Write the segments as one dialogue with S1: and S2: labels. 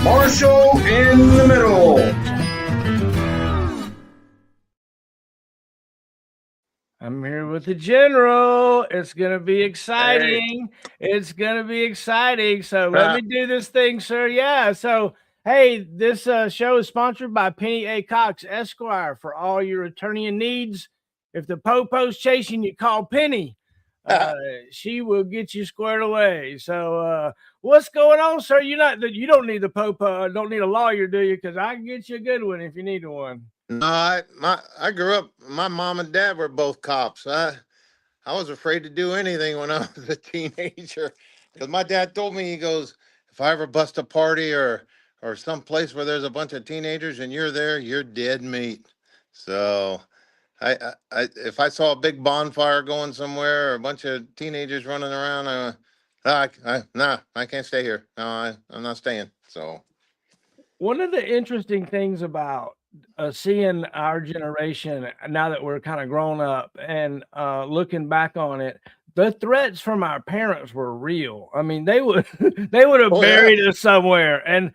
S1: Marshall in the middle.
S2: I'm here with the general. It's going to be
S3: Hey.
S2: exciting. It's going to be exciting. So let me do this thing, sir. Yeah. So, hey, this show is sponsored by Penny A. Cox, Esquire, for all your attorney needs. If the popo's chasing you, call Penny. She will get you squared away. So, what's going on, sir? You don't need the popo. Don't need a lawyer, do you? Because I can get you a good one if you need one.
S3: No, I grew up. My mom and dad were both cops. I was afraid to do anything when I was a teenager because my dad told me, he goes, if I ever bust a party or some place where there's a bunch of teenagers and you're there, you're dead meat. So if I saw a big bonfire going somewhere or a bunch of teenagers running around, I can't stay here. No, I'm not staying. So
S2: One of the interesting things about seeing our generation now that we're kind of grown up and looking back on it, the threats from our parents were real. I mean, they would they would have
S3: oh yeah,
S2: buried us somewhere, and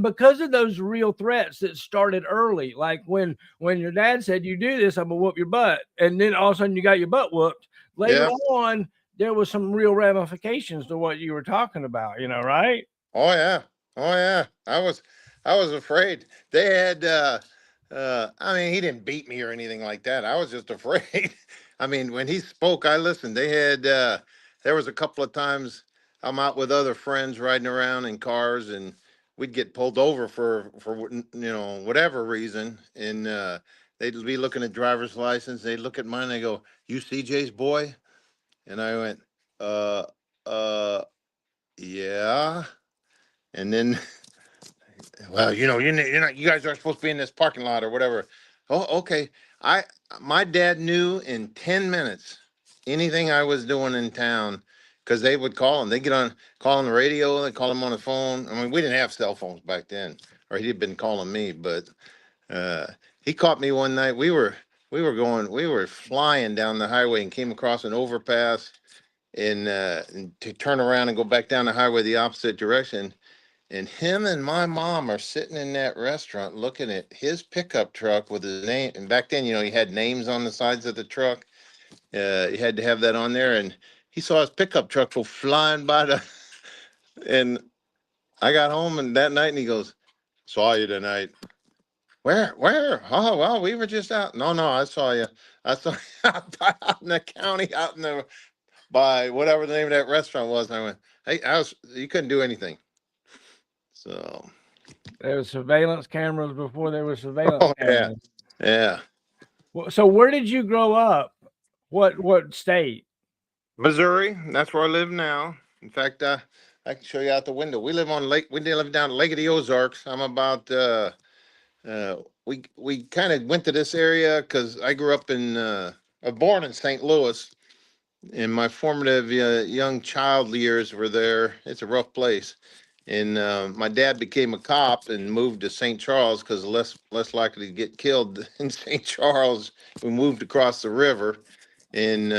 S2: because of those real threats that started early, like when your dad said, "You do this, I'm gonna whoop your butt," and then all of a sudden you got your butt whooped. Later
S3: yeah.
S2: on, there was some real ramifications to what you were talking about. Right?
S3: Oh yeah. Oh yeah. I was afraid. They had I mean, he didn't beat me or anything like that. I was just afraid. I mean, when he spoke, I listened. They had there was a couple of times I'm out with other friends riding around in cars and we'd get pulled over for whatever reason and they'd be looking at driver's license, they'd look at mine, they go, "You CJ's boy?" And I went, uh uh yeah. And then well, you're not, you guys aren't supposed to be in this parking lot or whatever. Oh, okay. I My dad knew in 10 minutes anything I was doing in town because they would call him. They get on call on the radio. They call him on the phone. I mean, we didn't have cell phones back then, or he'd been calling me. But uh, he caught me one night. We were flying down the highway and came across an overpass and to turn around and go back down the highway the opposite direction. And him and my mom are sitting in that restaurant looking at his pickup truck with his name. And back then, you had names on the sides of the truck. You had to have that on there. And he saw his pickup truck go flying by and I got home and that night and he goes, "Saw you tonight." Where? Oh, well, we were just out. No, I saw you. I saw you out in the county, out in by whatever the name of that restaurant was. And I went, "Hey, you couldn't do anything." So,
S2: There was surveillance cameras before there was surveillance
S3: oh yeah,
S2: cameras.
S3: yeah.
S2: So where did you grow up? What state?
S3: Missouri. That's where I live now. In fact, I can show you out the window. We live on Lake. We live down Lake of the Ozarks. I'm about. We kind of went to this area because I grew up I was born in St. Louis, and my formative young child years were there. It's a rough place. And my dad became a cop and moved to St. Charles because less likely to get killed in St. Charles. We moved across the river, and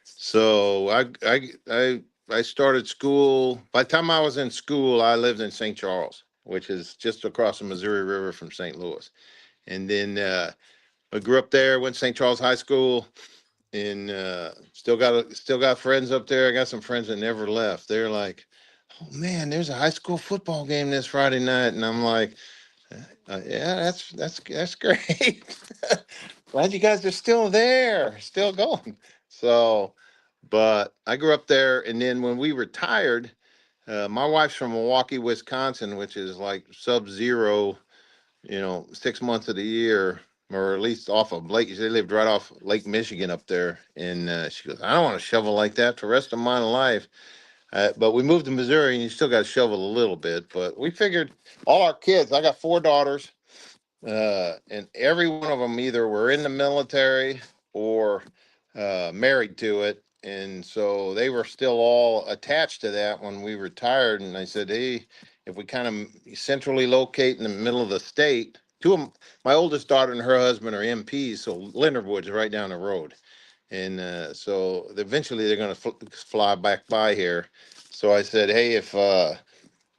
S3: so I started school. By the time I was in school, I lived in St. Charles, which is just across the Missouri River from St. Louis. And then I grew up there, went to St. Charles High School, and still got friends up there. I got some friends that never left. They're like, "Oh man, there's a high school football game this Friday night," and I'm like, "Yeah, that's great. Glad you guys are still there, still going." So, but I grew up there, and then when we retired, my wife's from Milwaukee, Wisconsin, which is like sub-zero, 6 months of the year, or at least off of Lake. They lived right off Lake Michigan up there, and she goes, "I don't want to shovel like that for the rest of my life." But we moved to Missouri, and you still got to shovel a little bit. But we figured all our kids. I got 4 daughters, and every one of them either were in the military or married to it. And so they were still all attached to that when we retired. And I said, "Hey, if we kind of centrally locate in the middle of the state, two of them, my oldest daughter and her husband are MPs, so Leonard Wood's right down the road. And so eventually they're going to fly back by here." So I said, "Hey,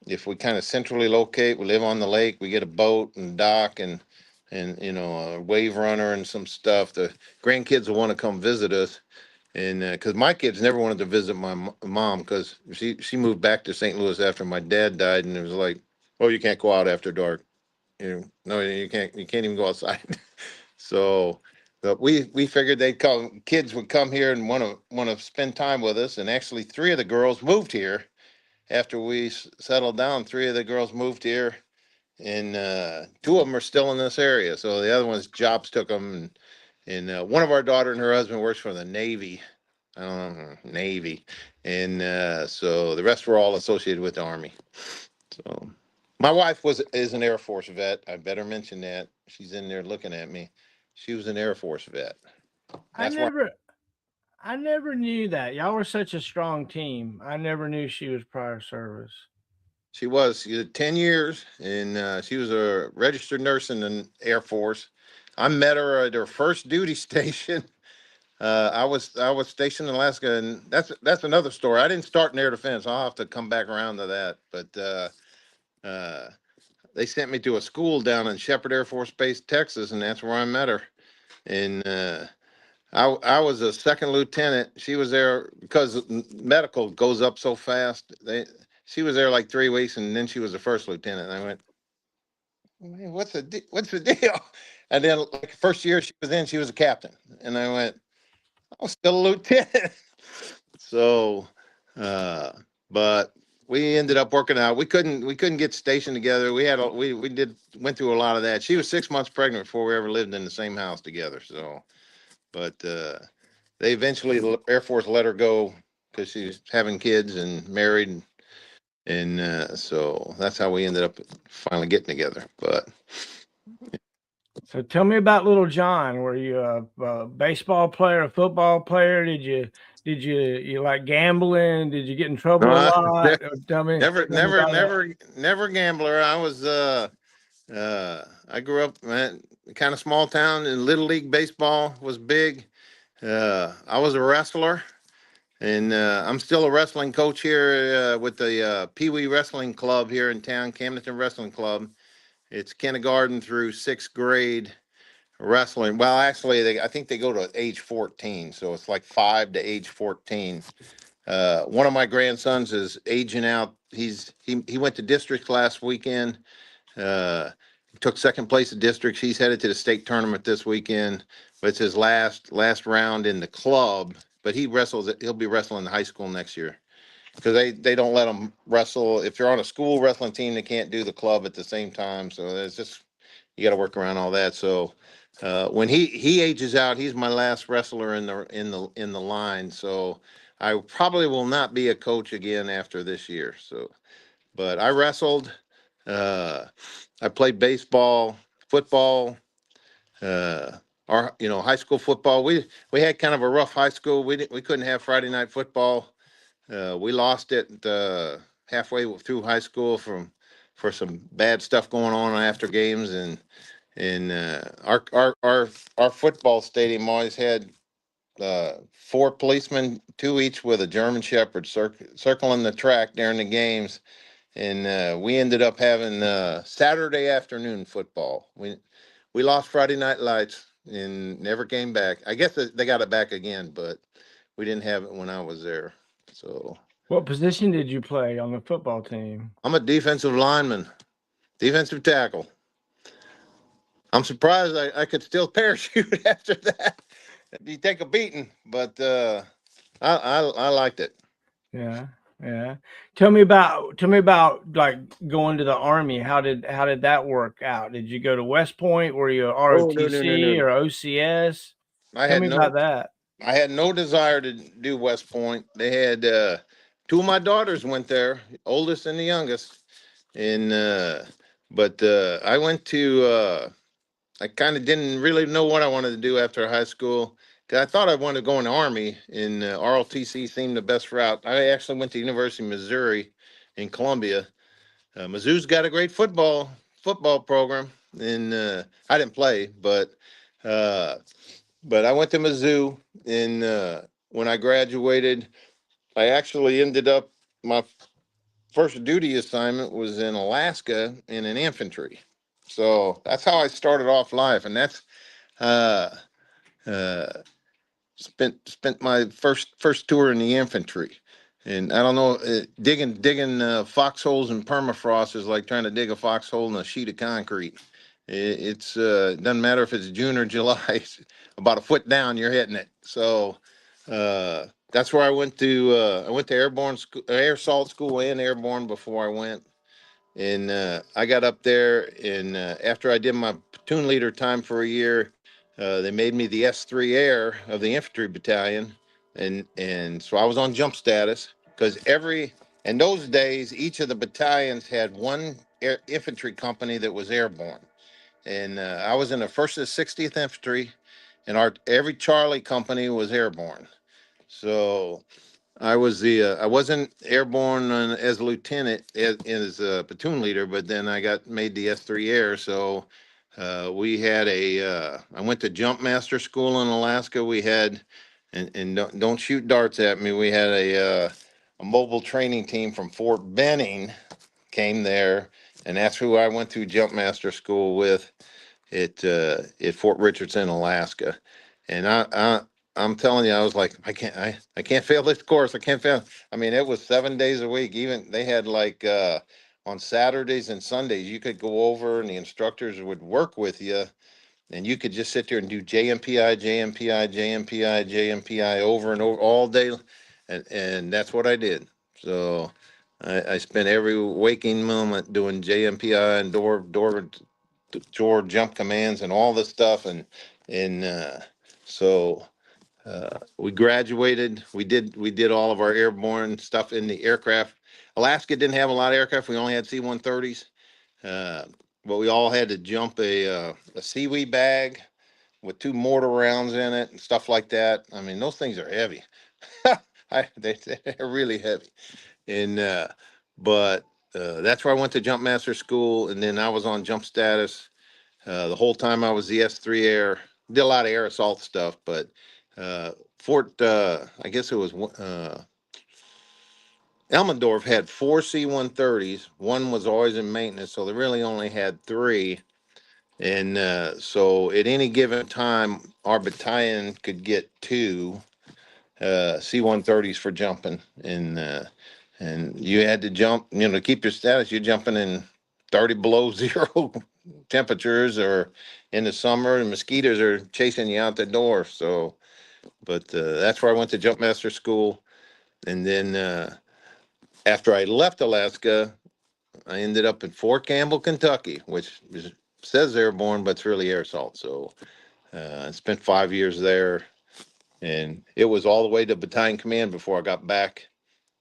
S3: if we kind of centrally locate, we live on the lake, we get a boat and dock and a wave runner and some stuff. The grandkids will want to come visit us. And because my kids never wanted to visit my mom because she moved back to St. Louis after my dad died, and it was like, oh, you can't go out after dark. No, you can't even go outside. So, but we figured kids would come here and want to spend time with us. And actually, three of the girls moved here after we settled down. Three of the girls moved here, and two of them are still in this area. So the other ones, jobs took them, and one of our daughter and her husband works for the Navy. I don't know, Navy, and so the rest were all associated with the Army. So my wife is an Air Force vet. I better mention that. She's in there looking at me. She was an Air Force vet.
S2: I
S3: That's why
S2: never I never knew that. Y'all were such a strong team. I never knew she was prior service.
S3: she did 10 years, and she was a registered nurse in the Air Force. I met her at her first duty station. I was stationed in Alaska, and that's another story. I didn't start in air defense. I'll have to come back around to that. But uh, they sent me to a school down in Shepherd Air Force Base, Texas, and that's where I met her. And I was a second lieutenant. She was there because medical goes up so fast. She was there like 3 weeks, and then she was the first lieutenant. And I went, man, what's the deal? And then like first year she was in, she was a captain, and I went, I was still a lieutenant. So, uh, but we ended up working out. We couldn't get stationed together. We went through a lot of that. She was 6 months pregnant before we ever lived in the same house together. So, but they eventually the Air Force let her go because she was having kids and married, and so that's how we ended up finally getting together. But
S2: So tell me about little John. Were you a baseball player, a football player? Did you like gambling? Did you get in trouble a
S3: uh,
S2: lot? Tell me about that.
S3: never gambler. I grew up in kind of small town, and Little League baseball was big. I was a wrestler, and I'm still a wrestling coach here with the Pee Wee Wrestling Club here in town, Camdenton Wrestling Club. It's kindergarten through sixth grade wrestling. Well, actually, I think they go to age 14, so it's like 5 to age 14. One of my grandsons is aging out. He went to districts last weekend. Uh, Took second place at districts. He's headed to the state tournament this weekend, but it's his last round in the club. But he'll be wrestling in high school next year because they don't let them wrestle. If you're on a school wrestling team, they can't do the club at the same time. So there's just you got to work around all that. So when he ages out, he's my last wrestler in the line. So I probably will not be a coach again after this year. So, but I wrestled. Uh, I played baseball, football, uh, high school football. We had kind of a rough high school. We couldn't have Friday night football. We lost it halfway through high school for some bad stuff going on after games, and our football stadium always had four policemen, two each with a German Shepherd, circling the track during the games, and we ended up having Saturday afternoon football. We lost Friday night lights and never came back. I guess they got it back again, but we didn't have it when I was there. So
S2: What position did you play on the football team?
S3: I'm a defensive lineman, defensive tackle. I'm surprised I could still parachute after that. You take a beating, but I liked it.
S2: Yeah, yeah. Tell me about like going to the army. How did that work out? Did you go to West Point? Were you a
S3: Oh, no, no, no,
S2: ROTC
S3: no.
S2: or OCS?
S3: I
S2: Tell
S3: had
S2: me
S3: no
S2: about that.
S3: I had no desire to do West Point. They had two of my daughters went there, oldest and the youngest, and but I went to I kind of didn't really know what I wanted to do after high school. 'Cause I thought I wanted to go in the Army, and ROTC seemed the best route. I actually went to University of Missouri in Columbia. Mizzou's got a great football program, and I didn't play, uh, but I went to Mizzou, and when I graduated, I actually ended up my first duty assignment was in Alaska in an infantry. So that's how I started off life. And that's, uh, uh, spent my first tour in the infantry. And I don't know, digging foxholes in permafrost is like trying to dig a foxhole in a sheet of concrete. It's doesn't matter if it's June or July. It's about a foot down, you're hitting it. So that's where I went to. I went to airborne school, air assault school, and airborne before I went. And I got up there, and after I did my platoon leader time for a year, they made me the S3 Air of the infantry battalion, and so I was on jump status because in those days each of the battalions had one infantry company that was airborne, and I was in the first and 60th Infantry, and our every Charlie company was airborne. So I wasn't airborne as a lieutenant as a platoon leader, but then I got made the S3 Air. So we had I went to jump master school in Alaska. We had, and don't shoot darts at me. We had a mobile training team from Fort Benning came there, and that's who I went to jump master school with at Fort Richardson, Alaska. And I'm telling you, I was like, I can't fail this course. I can't fail. I mean, it was 7 days a week. Even they had like on Saturdays and Sundays, you could go over and the instructors would work with you, and you could just sit there and do JMPI, JMPI, JMPI, JMPI over and over all day, and that's what I did. So I spent every waking moment doing JMPI and door jump commands and all this stuff, and so we graduated. We did all of our airborne stuff in the aircraft. Alaska didn't have a lot of aircraft. We only had C-130s, uh, but we all had to jump a seaweed bag with 2 mortar rounds in it and stuff like that. I mean, those things are heavy. They're really heavy. And but that's where I went to jump master school, and then I was on jump status the whole time I was the S3 Air. Did a lot of air assault stuff, but I guess it was Elmendorf had 4 C-130s. One was always in maintenance, so they really only had 3. And so at any given time, our battalion could get 2 C-130s for jumping, and you had to jump. To keep your status, you're jumping in 30 below zero temperatures, or in the summer, and mosquitoes are chasing you out the door. So, but that's where I went to jump master school, and then after I left Alaska, I ended up in Fort Campbell, Kentucky, which says airborne, but it's really air assault. So I spent 5 years there, and it was all the way to battalion command before I got back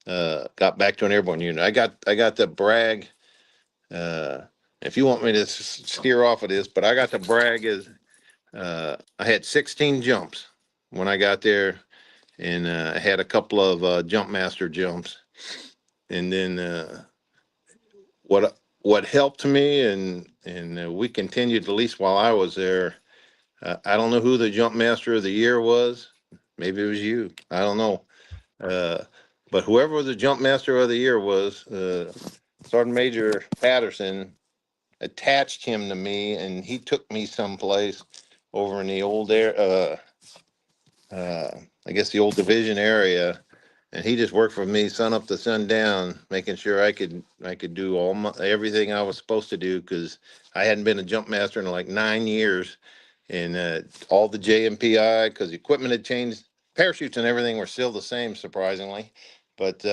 S3: to an airborne unit. I got to brag. If you want me to steer off of this, but I got to brag as I had 16 jumps when I got there, and I had a couple of jump master jumps, and then what helped me, and we continued at least while I was there. I don't know who the jump master of the year was. Maybe it was you. I don't know. But whoever the jump master of the year was, Sergeant Major Patterson attached him to me, and he took me someplace over in the old I guess the old division area, and he just worked for me sun up to sundown, making sure I could do everything I was supposed to do, because I hadn't been a jump master in like 9 years, and all the JMPI, because the equipment had changed, parachutes and everything were still the same, surprisingly, but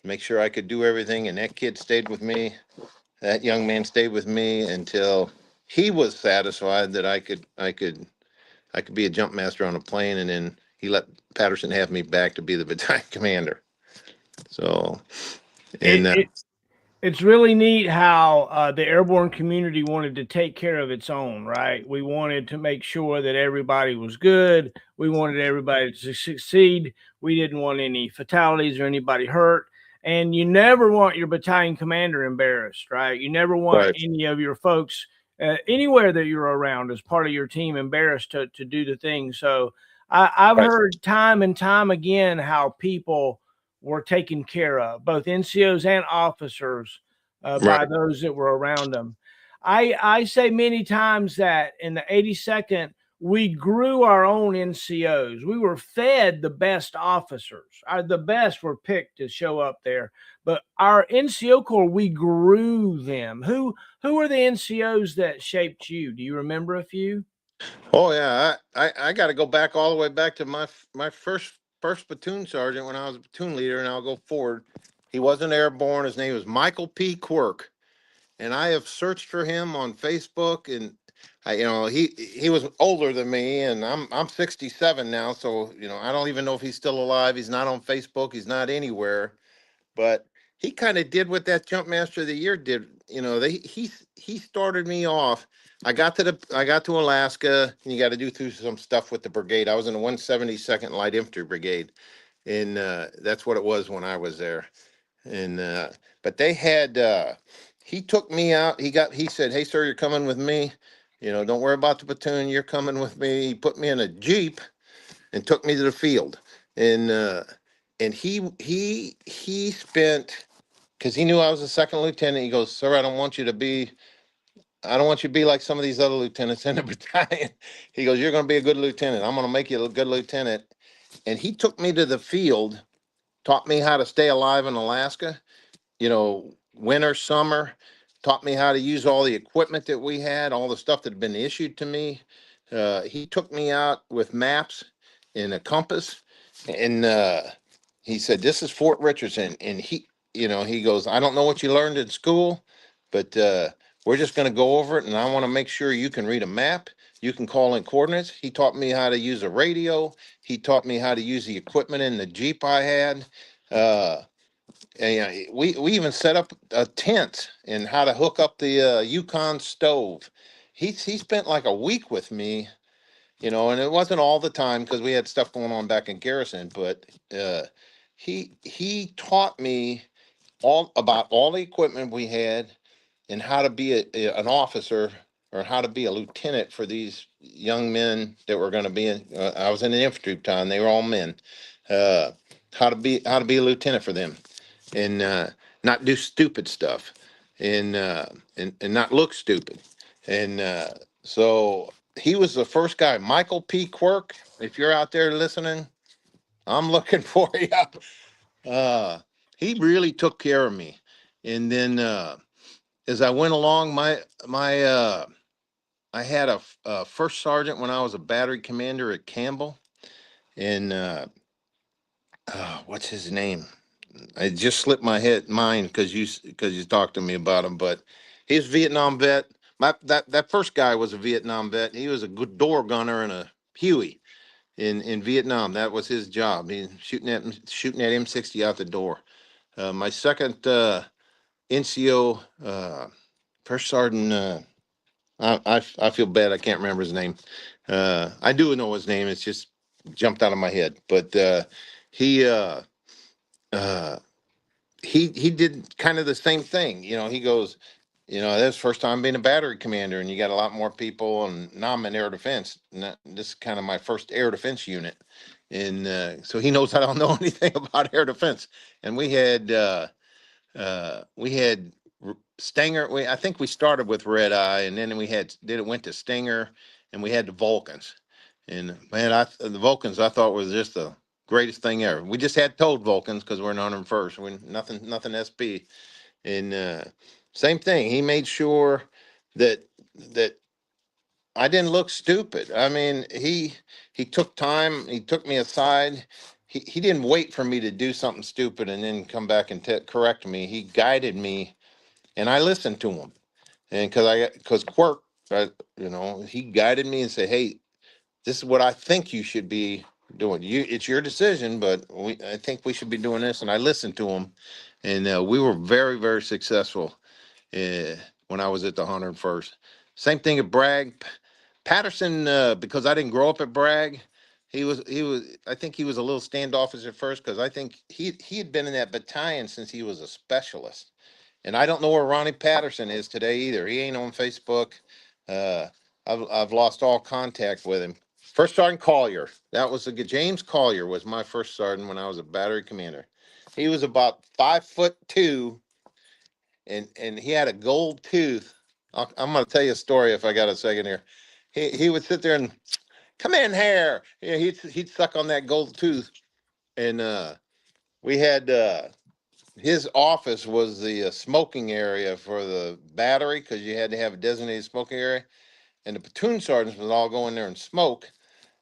S3: make sure I could do everything, and that kid stayed with me. That young man stayed with me until he was satisfied that I could be a jump master on a plane, and then he let Patterson have me back to be the battalion commander. So, and
S2: it's really neat how the airborne community wanted to take care of its own, right? We wanted to make sure that everybody was good. We wanted everybody to succeed. We didn't want any fatalities or anybody hurt. And you never want your battalion commander embarrassed, right? You never want any of your folks anywhere that you're around as part of your team embarrassed to do the thing. So I've heard time and time again how people were taken care of, both NCOs and officers, by
S3: Right.
S2: those that were around them. I say many times that in the 82nd, we grew our own NCOs. We were fed the best officers. The best were picked to show up there. But our NCO Corps, we grew them. Who were the NCOs that shaped you? Do you remember a few?
S3: Oh yeah, I got to go back all the way back to my first platoon sergeant when I was a platoon leader, and I'll go forward. He wasn't airborne. His name was Michael P. Quirk, and I have searched for him on Facebook, and he was older than me, and I'm 67 now, so I don't even know if he's still alive. He's not on Facebook. He's not anywhere, but he kind of did what that Jump Master of the Year did. He started me off. I got to Alaska, and you got to do through some stuff with the brigade. I was in the 172nd Light Infantry Brigade, and that's what it was when I was there. And but they had he took me out. He said, "Hey sir, you're coming with me. Don't worry about the platoon. You're coming with me." He put me in a Jeep and took me to the field. And he spent, because he knew I was a second lieutenant. He goes, "Sir, I don't want you to be like some of these other lieutenants in the battalion." He goes, "You're going to be a good lieutenant. I'm going to make you a good lieutenant." And he took me to the field, taught me how to stay alive in Alaska, winter, summer, taught me how to use all the equipment that we had, all the stuff that had been issued to me. He took me out with maps and a compass, and he said, "This is Fort Richardson." And he goes, "I don't know what you learned in school, but we're just going to go over it, and I want to make sure you can read a map. You can call in coordinates." He taught me how to use a radio. He taught me how to use the equipment in the Jeep I had. And we even set up a tent and how to hook up the Yukon stove. He spent like a week with me, and it wasn't all the time because we had stuff going on back in garrison. But he taught me all about all the equipment we had and how to be an officer or how to be a lieutenant for these young men that were going to be in. I was in the infantry battalion; they were all men. Uh, how to be a lieutenant for them, and not do stupid stuff, and not look stupid. And so he was the first guy, Michael P. Quirk. If you're out there listening, I'm looking for you. Uh, he really took care of me. And then as I went along, I had a first sergeant when I was a battery commander at Campbell, and what's his name? It just slipped my mind because you talked to me about him. But he's a Vietnam vet. That first guy was a Vietnam vet. He was a good door gunner in a Huey in Vietnam. That was his job. He shooting at M60 out the door. My second NCO, first sergeant. I feel bad. I can't remember his name. I do know his name. It's just jumped out of my head. But he. Uh, he did kind of the same thing. He goes, that's the first time being a battery commander, and you got a lot more people. And now I'm in air defense. And this is kind of my first air defense unit, and so he knows I don't know anything about air defense. And we had Stinger. I think we started with Red Eye, and then it went to Stinger, and we had the Vulcans. And man, the Vulcans I thought was just the greatest thing ever. We just had towed Vulcans because we're in 101st. We nothing SP. And same thing. He made sure that that I didn't look stupid. I mean, he took time. He took me aside. He didn't wait for me to do something stupid and then come back and correct me. He guided me, and I listened to him. And because Quirk, he guided me and said, "Hey, this is what I think you should be doing. It's your decision, but I think we should be doing this." And I listened to him, and we were very, very successful uh, when I was at the 101st. Same thing at Bragg. Patterson, because I didn't grow up at Bragg, I think he was a little standoffish at first because I think he had been in that battalion since he was a specialist. And I don't know where Ronnie Patterson is today either. He ain't on Facebook. Uh, I've lost all contact with him. First Sergeant Collier. That was James Collier was my first sergeant when I was a battery commander. He was about 5'2", and he had a gold tooth. I'm going to tell you a story if I got a second here. He would sit there and come in here. Yeah, he'd suck on that gold tooth, and we had his office was the smoking area for the battery because you had to have a designated smoking area, and the platoon sergeants would all go in there and smoke.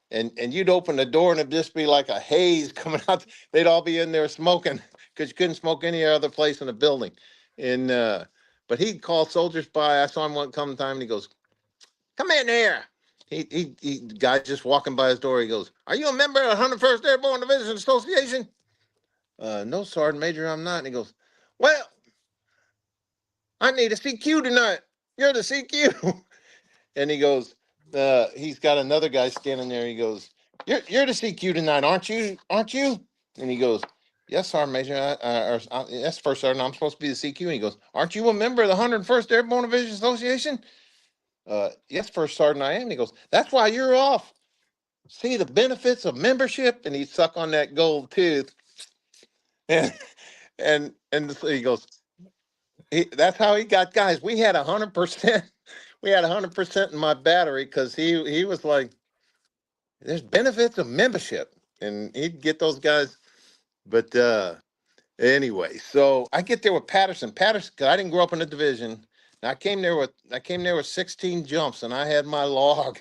S3: And you'd open the door and it'd just be like a haze coming out. They'd all be in there smoking because you couldn't smoke any other place in the building. And but he'd call soldiers by. I saw him one come time and he goes, "Come in here." He guy just walking by his door. He goes, "Are you a member of the 101st Airborne Division Association?" No, Sergeant Major, I'm not. And he goes, "Well, I need a CQ tonight. You're the CQ." And he goes, he's got another guy standing there. He goes, "You're the CQ tonight, aren't you? Aren't you?" And he goes, "Yes, Sergeant Major. Yes, First Sergeant. I'm supposed to be the CQ." And he goes, "Aren't you a member of the 101st Airborne Division Association?" Yes, First Sergeant, I am. And he goes, "That's why you're off. See the benefits of membership." And he suck on that gold tooth. And so he goes, that's how he got guys. We had 100%. We had 100% in my battery because he was like, "There's benefits of membership," and he'd get those guys. But anyway, so I get there with Patterson. Patterson, 'cause I didn't grow up in the division. And I came there with 16 jumps, and I had my log.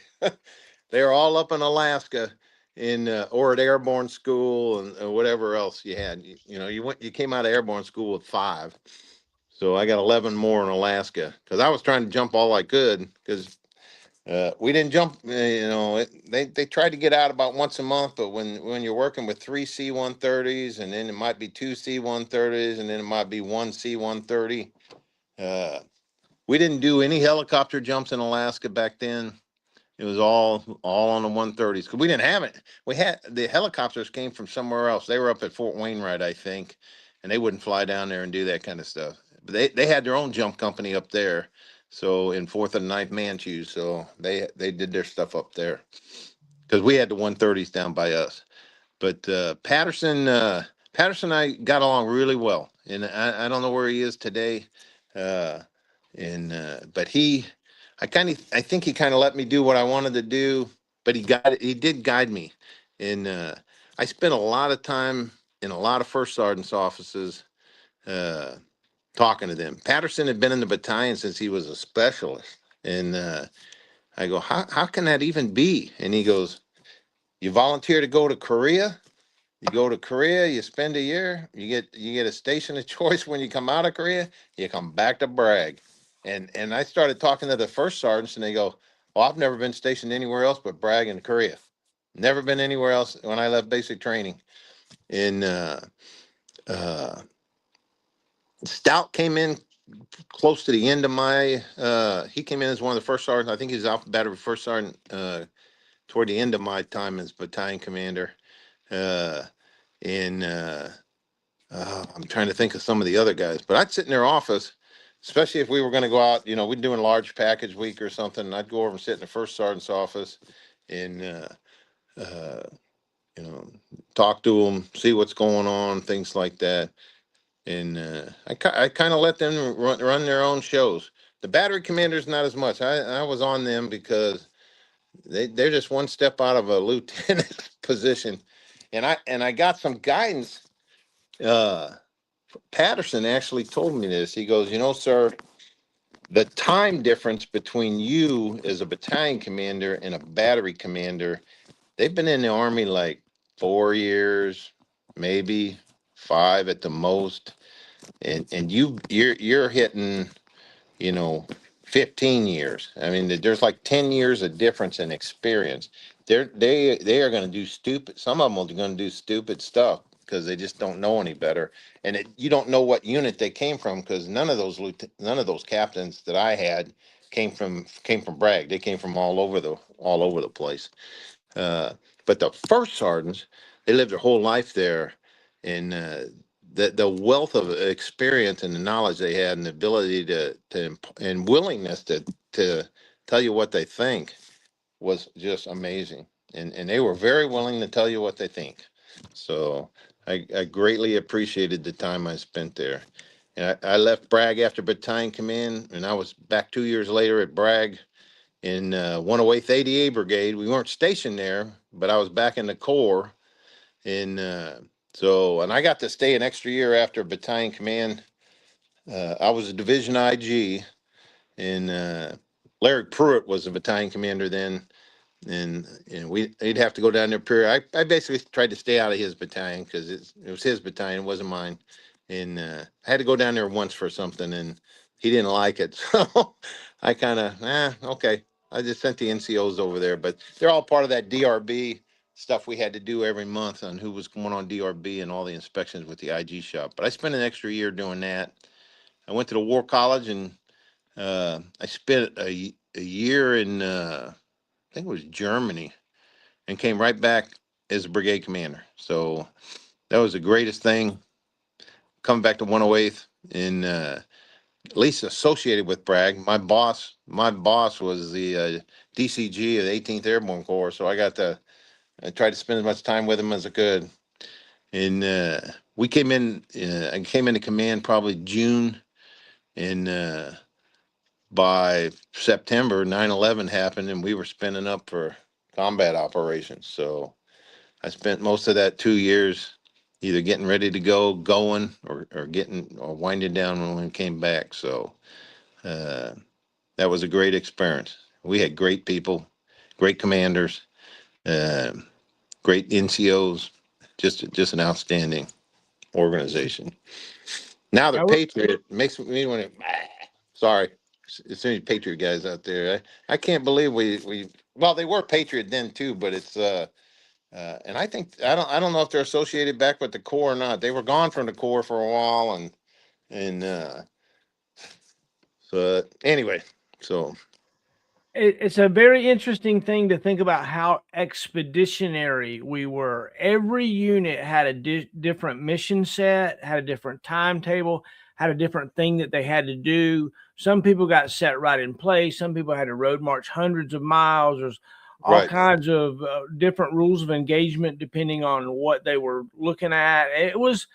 S3: They were all up in Alaska, in or at airborne school and whatever else you had. You came out of airborne school with 5. So I got 11 more in Alaska because I was trying to jump all I could because we didn't jump. They tried to get out about once a month, but when you're working with 3 C-130s and then it might be 2 C-130s and then it might be 1 C-130, we didn't do any helicopter jumps in Alaska back then. It was all on the 130s because we didn't have it. We had the helicopters came from somewhere else. They were up at Fort Wainwright, I think, and they wouldn't fly down there and do that kind of stuff. But they had their own jump company up there, so in 4th and 9th Manchus. So they did their stuff up there because we had the 130s down by us. But Patterson and I got along really well, and I don't know where he is today. Uh, but I think he kind of let me do what I wanted to do, but he did guide me. And I spent a lot of time in a lot of first sergeant's offices uh, talking to them. Patterson had been in the battalion since he was a specialist. And I go, how can that even be? And he goes, "You volunteer to go to Korea. You go to Korea, you spend a year, you get a station of choice when you come out of Korea, you come back to Bragg." And I started talking to the first sergeants and they go, "Oh, I've never been stationed anywhere else but Bragg and Korea. Never been anywhere else when I left basic training." And uh, Stout came in close to the end of my he came in as one of the first sergeants. I think he was Alpha Battery first sergeant toward the end of my time as battalion commander. Uh, and I'm trying to think of some of the other guys, but I'd sit in their office, especially if we were going to go out. We'd do a large package week or something. And I'd go over and sit in the first sergeant's office and, uh, you know, talk to them, see what's going on, things like that. And I kind of let them run their own shows. The battery commanders, not as much. I was on them because they're just one step out of a lieutenant position. And I got some guidance. Patterson actually told me this. He goes, "Sir, the time difference between you as a battalion commander and a battery commander, they've been in the Army like 4 years, maybe 5 at the most. And you're hitting, you know, 15 years. I mean, there's like 10 years of difference in experience. They are going to do stupid. Some of them are going to do stupid stuff because they just don't know any better. And you don't know what unit they came from because none of those captains that I had came from Bragg. They came from all over the place. Uh, but the first sergeants, they lived their whole life there, and the wealth of experience and the knowledge they had, and the ability and willingness to tell you what they think was just amazing. And they were very willing to tell you what they think. So I greatly appreciated the time I spent there. And I left Bragg after battalion command, and I was back 2 years later at Bragg in 108th ADA Brigade. We weren't stationed there, but I was back in the Corps. And and I got to stay an extra year after battalion command. I was a division IG, and Larry Pruitt was the battalion commander then. And he'd have to go down there period. I basically tried to stay out of his battalion because it was his battalion, it wasn't mine. And I had to go down there once for something, and he didn't like it. So I kind of, okay. I just sent the NCOs over there, but they're all part of that DRB stuff we had to do every month on who was going on DRB and all the inspections with the IG shop. But I spent an extra year doing that. I went to the War College, and I spent a year in, I think it was Germany, and came right back as a brigade commander. So that was the greatest thing, coming back to 108th and at least associated with Bragg. My boss was the DCG of the 18th Airborne Corps, so I tried to spend as much time with him as I could. And we came in, I came into command probably June, and by September, 9/11 happened, and we were spinning up for combat operations. So I spent most of that 2 years either getting ready to go, going, or getting or winding down when we came back. So uh, that was a great experience. We had great people, great commanders, uh, great NCOs, just an outstanding organization. Now the
S2: Now, we're-
S3: Patriot makes me want to. Sorry, as soon as Patriot guys out there, I can't believe we well, they were Patriot then too, but it's and I think I don't know if they're associated back with the Corps or not. They were gone from the Corps for a while, and so anyway, so
S2: it's a very interesting thing to think about how expeditionary we were. Every unit had a different mission set, had a different timetable, had a different thing that they had to do. Some people got set right in place. Some people had to road march hundreds of miles. There's all
S3: right.
S2: kinds of different rules of engagement depending on what they were looking at. It was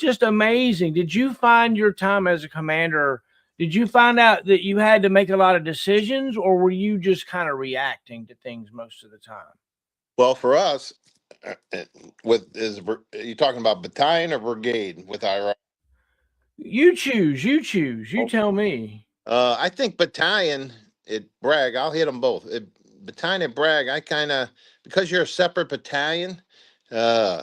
S2: just amazing. Did you find your time as a commander? Did you find out that you had to make a lot of decisions, or were you just kind of reacting to things most of the time?
S3: Well, for us, are you talking about battalion or brigade with Iraq?
S2: You choose. You choose. You tell me.
S3: I think battalion at Bragg, I'll hit them both. Battalion at Bragg, I kind of, because you're a separate battalion, uh,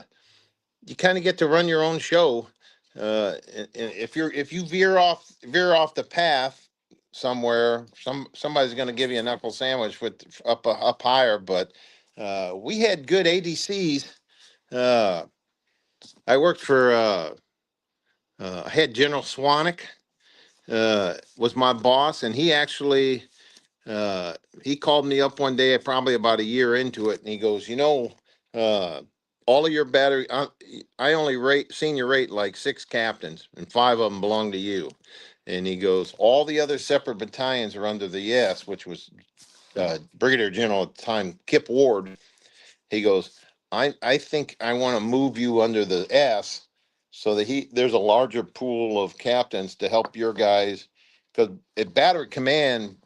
S3: you kind of get to run your own show. And if you veer off the path somewhere, somebody's going to give you a knuckle sandwich with up higher. But we had good ADCs. Uh, I worked for I had General Swanwick was my boss, and uh, he called me up one day, probably about a year into it, and he goes, uh, all of your battery, I only senior rate like 6 captains, and 5 of them belong to you. And he goes, all the other separate battalions are under the S, which was Brigadier General at the time, Kip Ward. He goes, I think I want to move you under the S so that there's a larger pool of captains to help your guys. Because at battery command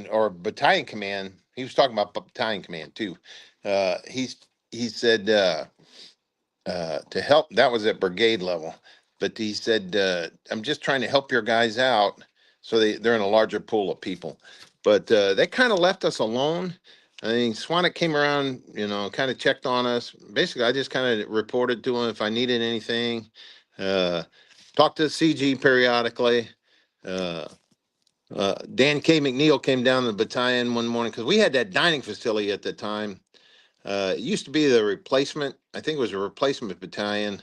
S3: or battalion command, he was talking about battalion command too. He said to help. That was at brigade level, but he said I'm just trying to help your guys out so they're in a larger pool of people. But they kind of left us alone. I mean, Swanwick came around, kind of checked on us. Basically, I just kind of reported to him if I needed anything. Uh, Talked to the CG periodically. Uh, Dan K. McNeil came down to the battalion one morning because we had that dining facility at the time. It used to be the replacement. I think it was a replacement battalion,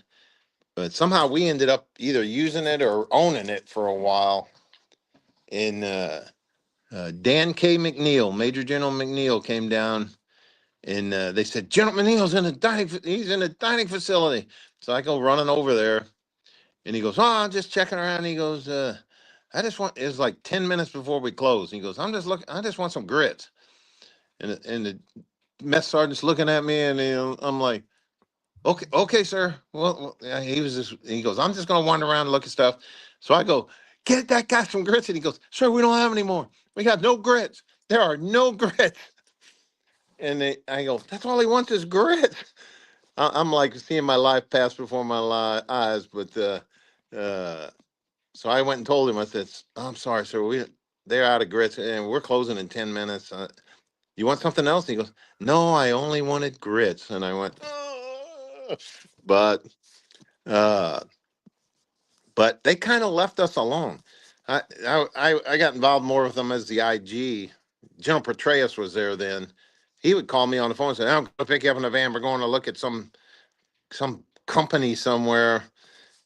S3: but somehow we ended up either using it or owning it for a while. And Dan K. McNeil, Major General McNeil, came down, and they said General McNeil's in a dining. He's in a dining facility. So I go running over there, and he goes, "Oh, I'm just checking around." He goes, "I just want." It was like 10 minutes before we closed. He goes, "I'm just looking. I just want some grits." And the mess sergeant's looking at me, and I'm like, Okay, sir. Well, yeah, he goes, I'm just gonna wander around and look at stuff. So I go, get that guy some grits, and he goes, sir, we don't have any more. We got no grits. There are no grits. And I go, that's all he wants is grits. I'm like seeing my life pass before my eyes, but uh, so I went and told him. I said, I'm sorry, sir. They're out of grits, and we're closing in 10 minutes. You want something else? He goes, no, I only wanted grits. And I went, "Ugh." Uh, but they kind of left us alone. I got involved more with them as the IG. General Petraeus was there then. He would call me on the phone and say, I'm going to pick you up in a van. We're going to look at some company somewhere.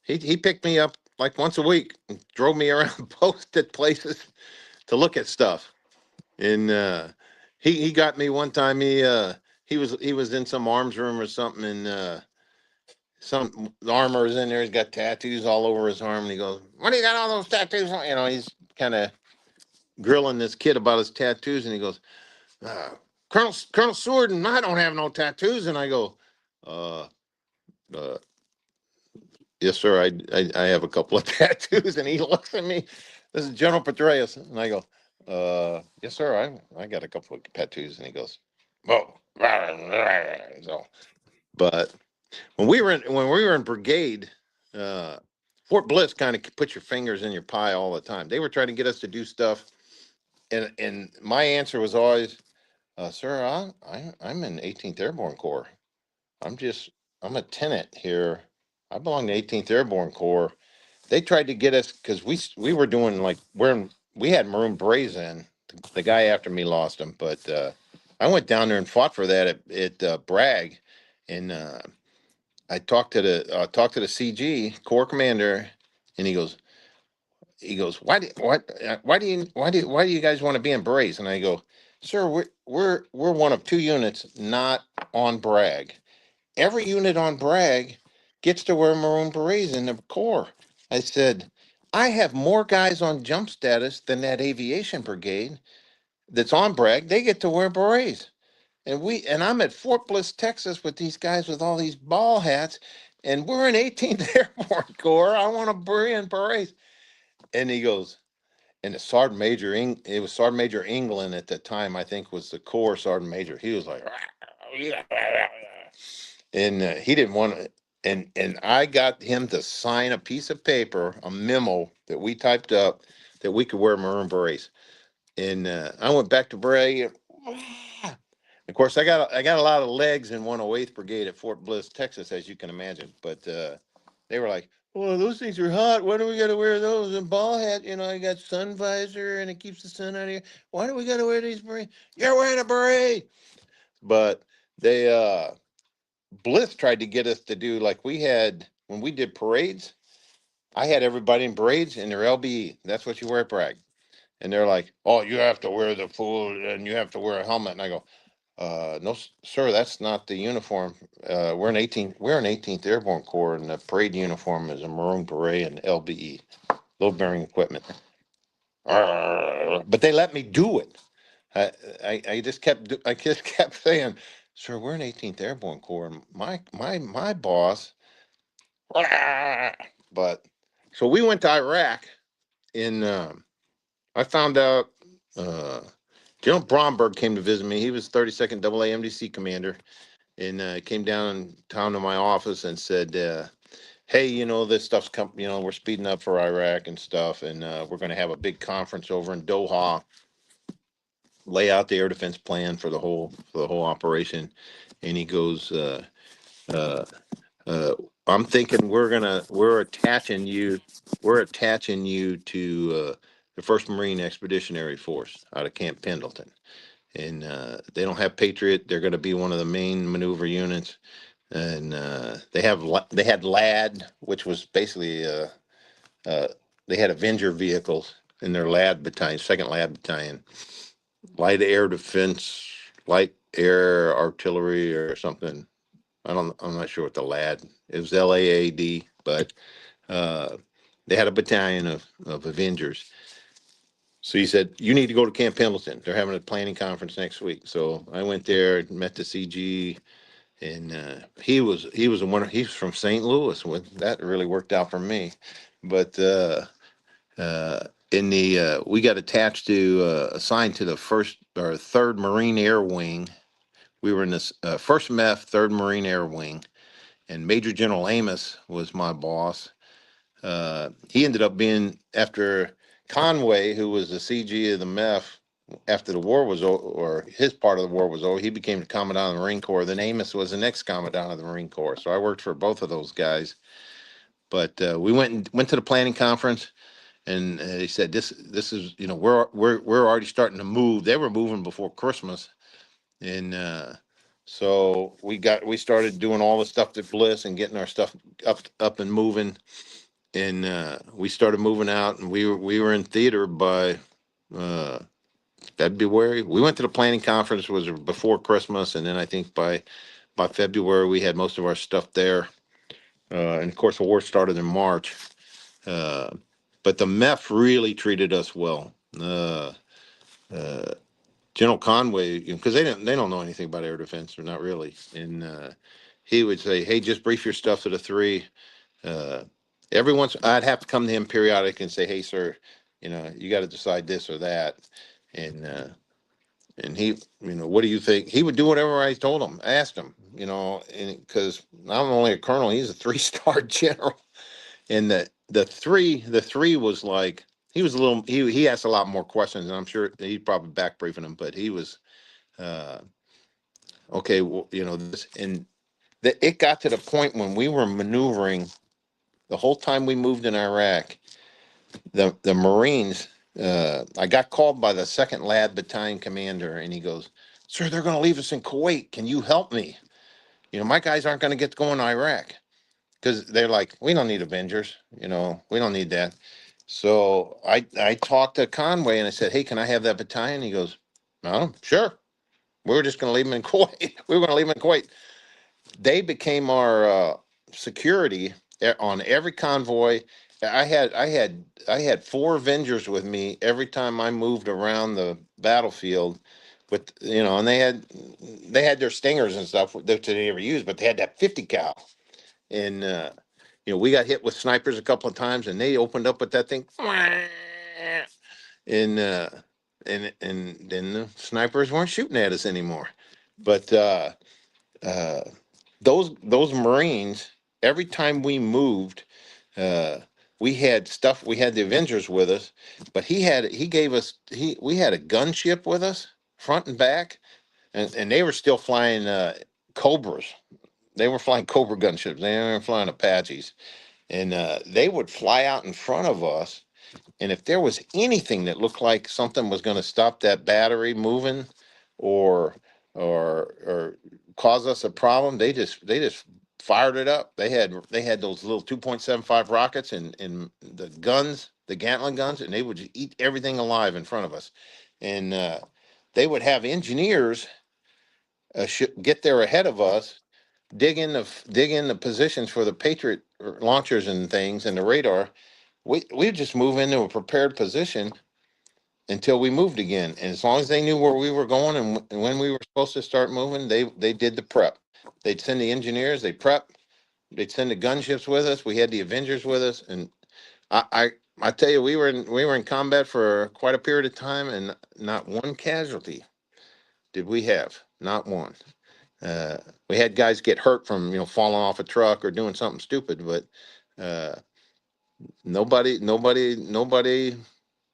S3: He picked me up like once a week and drove me around posted places to look at stuff. And he got me one time. He was in some arms room or something, and some armor is in there. He's got tattoos all over his arm, and he goes, "What do you got all those tattoos on?" He's kind of grilling this kid about his tattoos, and he goes, Colonel Seward and I don't have no tattoos." And I go, uh, uh, "Yes, sir. I have a couple of tattoos." And he looks at me. This is General Petraeus, and I go, "Yes, sir. I got a couple of tattoos." And he goes, "Whoa." So, but when we were in brigade, uh, Fort Bliss kind of put your fingers in your pie all the time. They were trying to get us to do stuff, and my answer was always, "Sir, I'm in 18th Airborne Corps. I'm just I'm a tenant here. I belong to 18th Airborne Corps." They tried to get us because we were doing like we had maroon berets in. The guy after me lost them, but I went down there and fought for that at Bragg, and I talked to the CG Corps Commander, and he goes, why do you guys want to be in berets? And I go, sir, we're one of two units not on Bragg. Every unit on Bragg gets to wear maroon berets in the Corps. I said, I have more guys on jump status than that aviation brigade that's on Bragg. They get to wear berets. And I'm at Fort Bliss, Texas with these guys with all these ball hats, and we're in 18th Airborne Corps. I want to bring in berets. And he goes, and the Sergeant Major, it was Sergeant Major England at the time, I think was the Corps Sergeant Major. He was like, and he didn't want to. And I got him to sign a piece of paper, a memo that we typed up that we could wear maroon berets. And I went back to Bray. Of course, I got a lot of legs in 108th Brigade at Fort Bliss, Texas, as you can imagine. But they were like, "Oh, those things are hot. Why do we got to wear those?" And ball hat, I got sun visor and it keeps the sun out of here. Why do we got to wear these berets? You're wearing a beret. But they Bliss tried to get us to do like we had when we did parades. I had everybody in berets and their LBE. That's what you wear at Bragg. And they're like, "Oh, you have to wear the full and you have to wear a helmet." And I go, no, sir, that's not the uniform. We're an 18th Airborne Corps, and the parade uniform is a maroon beret and LBE, load bearing equipment. But they let me do it. I just kept saying, sir, we're an 18th Airborne Corps, and my boss. But so we went to Iraq. In I found out General Bromberg came to visit me. He was 32nd AA MDC commander, and came down town to my office and said, "Hey, this stuff's we're speeding up for Iraq and stuff, and we're going to have a big conference over in Doha, lay out the air defense plan for the whole operation." And he goes, uh, uh, "I'm thinking we're attaching you to the First Marine Expeditionary Force out of Camp Pendleton." And they don't have Patriot. They're going to be one of the main maneuver units, and they had LAD, which was basically uh, they had Avenger vehicles in their LAD battalion, second LAD battalion, light air defense, light air artillery or something. I'm not sure what the LAD. It was LAAD, but uh, they had a battalion of Avengers. So he said, you need to go to Camp Pendleton. They're having a planning conference next week. So I went there, met the CG, and he was a winner. He's from St. Louis. That really worked out for me, but in the we got attached to assigned to the first or third Marine Air Wing. We were in this first MEF, third Marine Air Wing, and Major General Amos was my boss. He ended up being after Conway, who was the CG of the MEF. After the war was over, or his part of the war was over, he became the commandant of the Marine Corps. Then Amos was the next commandant of the Marine Corps. So I worked for both of those guys. But we went to the planning conference, and they said this is we're already starting to move. They were moving before Christmas, and so we started doing all the stuff at Bliss and getting our stuff up and moving, and we started moving out, and we were in theater by February. We went to the planning conference was before Christmas, and then I think by February we had most of our stuff there, and of course the war started in March. Uh, but the MEF really treated us well. General Conway, because they don't know anything about air defense, or not really, and he would say, "Hey, just brief your stuff to the three." Uh, every once I'd have to come to him periodic and say, "Hey, sir, you got to decide this or that," and he, what do you think? He would do whatever I told him, asked him, and because I'm only a colonel, he's a 3-star general. And the three was like, he was a little, he asked a lot more questions, and I'm sure he'd probably back briefing him, but he was, uh, okay, well, this, and it got to the point when we were maneuvering the whole time we moved in Iraq, the Marines, I got called by the 2nd Lad Battalion commander, and he goes, "Sir, they're going to leave us in Kuwait. Can you help me? My guys aren't going to get going to Iraq." Because they're like, "We don't need Avengers, we don't need that." So I talked to Conway and I said, "Hey, can I have that battalion?" He goes, "Oh, sure. We were just going to leave them in Kuwait. We were going to leave them in Kuwait." They became our security on every convoy. I had 4 Avengers with me every time I moved around the battlefield. With and they had their stingers and stuff that they never used, but they had that 50 cal. And we got hit with snipers a couple of times, and they opened up with that thing, and then the snipers weren't shooting at us anymore. But uh, those Marines, every time we moved, uh, we had stuff. We had the Avengers with us, but we had a gunship with us, front and back, and they were still flying Cobras. They were flying Cobra gunships. They weren't flying Apaches, and they would fly out in front of us. And if there was anything that looked like something was going to stop that battery moving, or or cause us a problem, they just fired it up. They had those little 2.75 rockets and the guns, the Gatling guns, and they would just eat everything alive in front of us. And they would have engineers get there ahead of us, dig in the positions for the Patriot launchers and things and the radar. We just move into a prepared position until we moved again. And as long as they knew where we were going and when we were supposed to start moving, they did the prep. They'd send the engineers, they prep. They'd send the gunships with us. We had the Avengers with us, and I I, I tell you, we were in combat for quite a period of time, and not one casualty did we have. Not one. Uh, we had guys get hurt from falling off a truck or doing something stupid, but uh, nobody.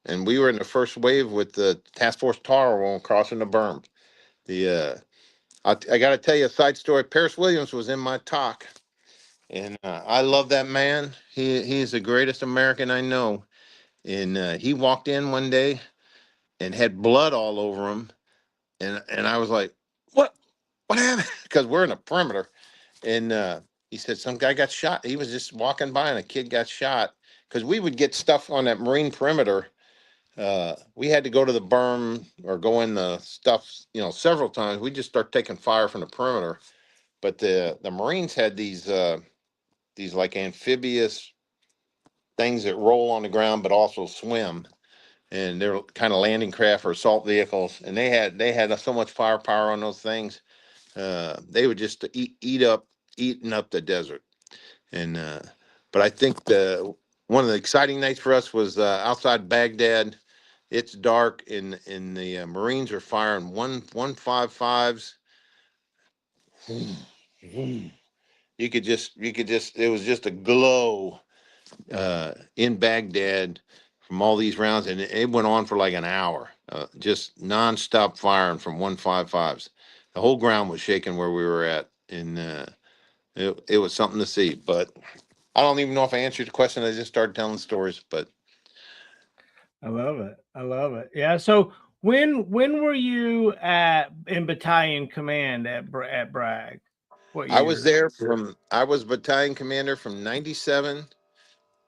S3: And we were in the first wave with the Task Force Tar Roll crossing the berm. The I got to tell you a side story. Paris Williams was in my talk, and I love that man. He's the greatest American I know. And he walked in one day and had blood all over him, and I was like, "What? What happened?" Because we're in a perimeter. And he said some guy got shot. He was just walking by and a kid got shot. Because we would get stuff on that Marine perimeter. We had to go to the berm or go in the stuff, several times. We just start taking fire from the perimeter. But the Marines had these like amphibious things that roll on the ground but also swim. And they're kind of landing craft or assault vehicles. And they had so much firepower on those things. they would just eating up the desert. And but I think the one of the exciting nights for us was outside Baghdad. It's dark, and the Marines are firing 155s. You could just it was just a glow in Baghdad from all these rounds, and it went on for like an hour, just nonstop firing from 155s. The whole ground was shaking where we were at, and it was something to see. But I don't even know if I answered the question. I just started telling stories, but
S2: I love it. I love it. Yeah. So when were you in battalion command at Bragg? What year?
S3: I was battalion commander from 97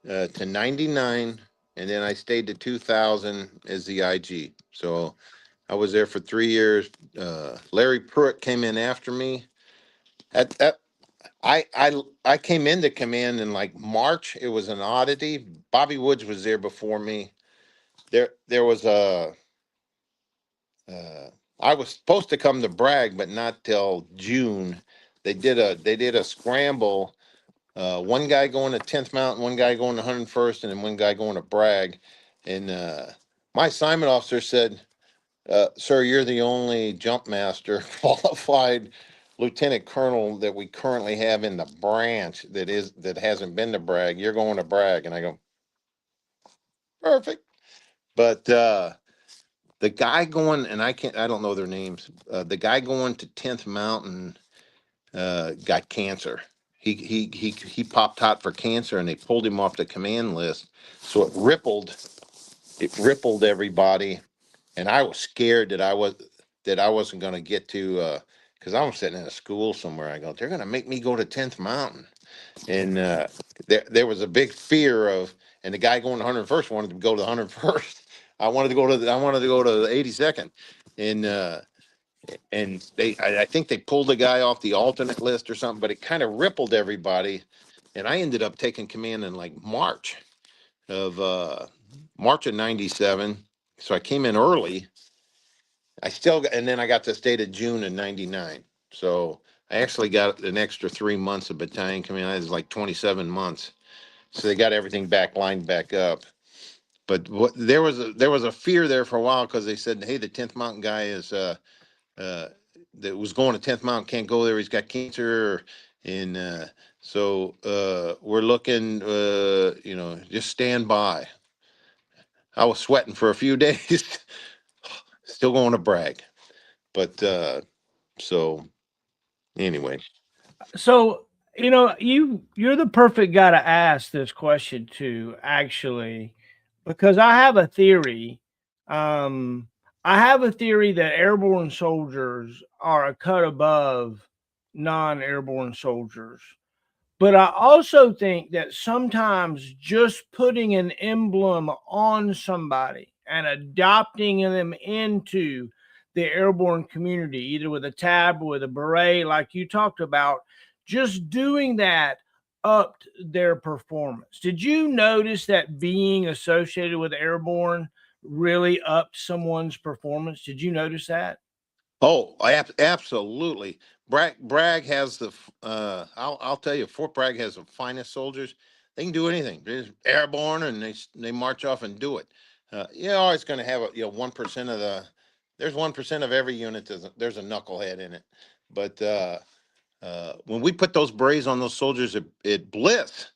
S3: to 99, and then I stayed to 2000 as the IG. So I was there for 3 years. Larry Pruitt came in after me. At I came into command in like March. It was an oddity. Bobby Woods was there before me. There was a I was supposed to come to Bragg, but not till June. They did a scramble. One guy going to 10th Mountain, one guy going to 101st, and then one guy going to Bragg. And my assignment officer said, "Sir, you're the only jump master qualified lieutenant colonel that we currently have in the branch that hasn't been to Bragg. You're going to Bragg." And I go, "Perfect." But the guy going, and I don't know their names. The guy going to 10th Mountain got cancer. He popped hot for cancer, and they pulled him off the command list. So it rippled everybody, and I was scared that I wasn't going to get to because I was sitting in a school somewhere. I go, they're going to make me go to 10th Mountain, and there was a big fear of, and the guy going to 101st wanted to go to the 101st. I wanted to go to the 82nd, and I think they pulled the guy off the alternate list or something, but it kind of rippled everybody, and I ended up taking command in like March of '97. So I came in early. And then I got to stay to June of '99. So I actually got an extra 3 months of battalion command. I was like 27 months. So they got everything lined back up. But there was a fear there for a while because they said, hey, the 10th Mountain guy is uh, that was going to 10th Mountain can't go there. He's got cancer. And so we're looking, just stand by. I was sweating for a few days, still going to Bragg. But so anyway,
S2: So, you're the perfect guy to ask this question to, actually, because I have a theory. Um, I have a theory that airborne soldiers are a cut above non-airborne soldiers. But I also think that sometimes just putting an emblem on somebody and adopting them into the airborne community, either with a tab or with a beret, like you talked about, just doing that upped their performance. Did you notice that being associated with airborne really upped someone's performance? Did you notice that?
S3: absolutely. Bragg has I'll tell you, Fort Bragg has the finest soldiers. They can do anything. They're just airborne, and they march off and do it. You're always going to have 1% of the. There's 1% of every unit. There's a knucklehead in it, but when we put those berets on those soldiers at Bliss,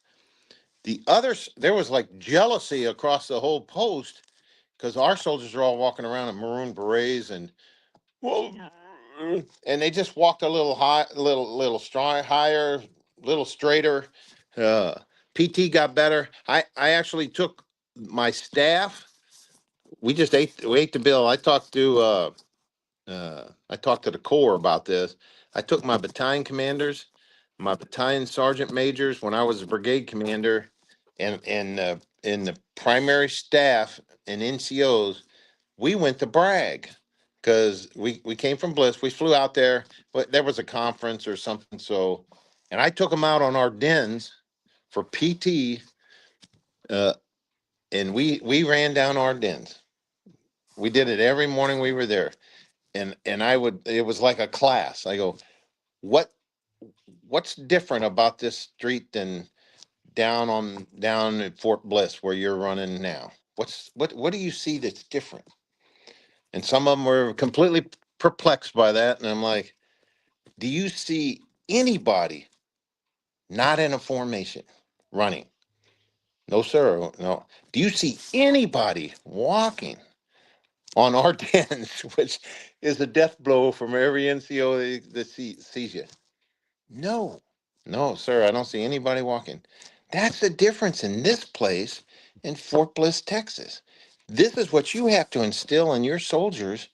S3: there was like jealousy across the whole post because our soldiers are all walking around in maroon berets, and well, and they just walked a little high, little strong, higher, little straighter. Uh, PT got better. I actually took my staff. We ate the bill. I talked to the Corps about this. I took my battalion commanders, my battalion sergeant majors when I was a brigade commander, and in the primary staff and NCOs. We went to Bragg because we came from Bliss. We flew out there, but there was a conference or something. So, and I took them out on our dens for PT, uh, and we ran down our dens. We did it every morning we were there, and it was like a class. I go, what what's different about this street than down at Fort Bliss where you're running now? What do you see that's different? And some of them were completely perplexed by that. And I'm like, do you see anybody not in a formation running? No, sir. No. Do you see anybody walking on our dens, which is a death blow from every NCO that sees you? No, no, sir. I don't see anybody walking. That's the difference in this place in Fort Bliss, Texas. This is what you have to instill in your soldiers.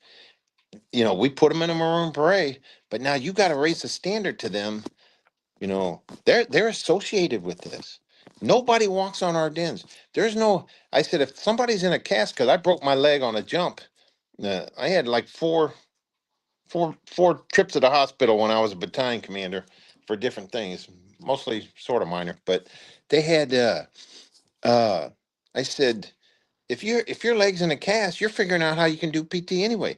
S3: We put them in a Maroon Beret, but now you got to raise the standard to them. They're associated with this. Nobody walks on our dens. There's no. I said if somebody's in a cast, because I broke my leg on a jump. I had like four trips to the hospital when I was a battalion commander for different things, mostly sort of minor. But they had. Uh, I said if your leg's in a cast, you're figuring out how you can do PT anyway.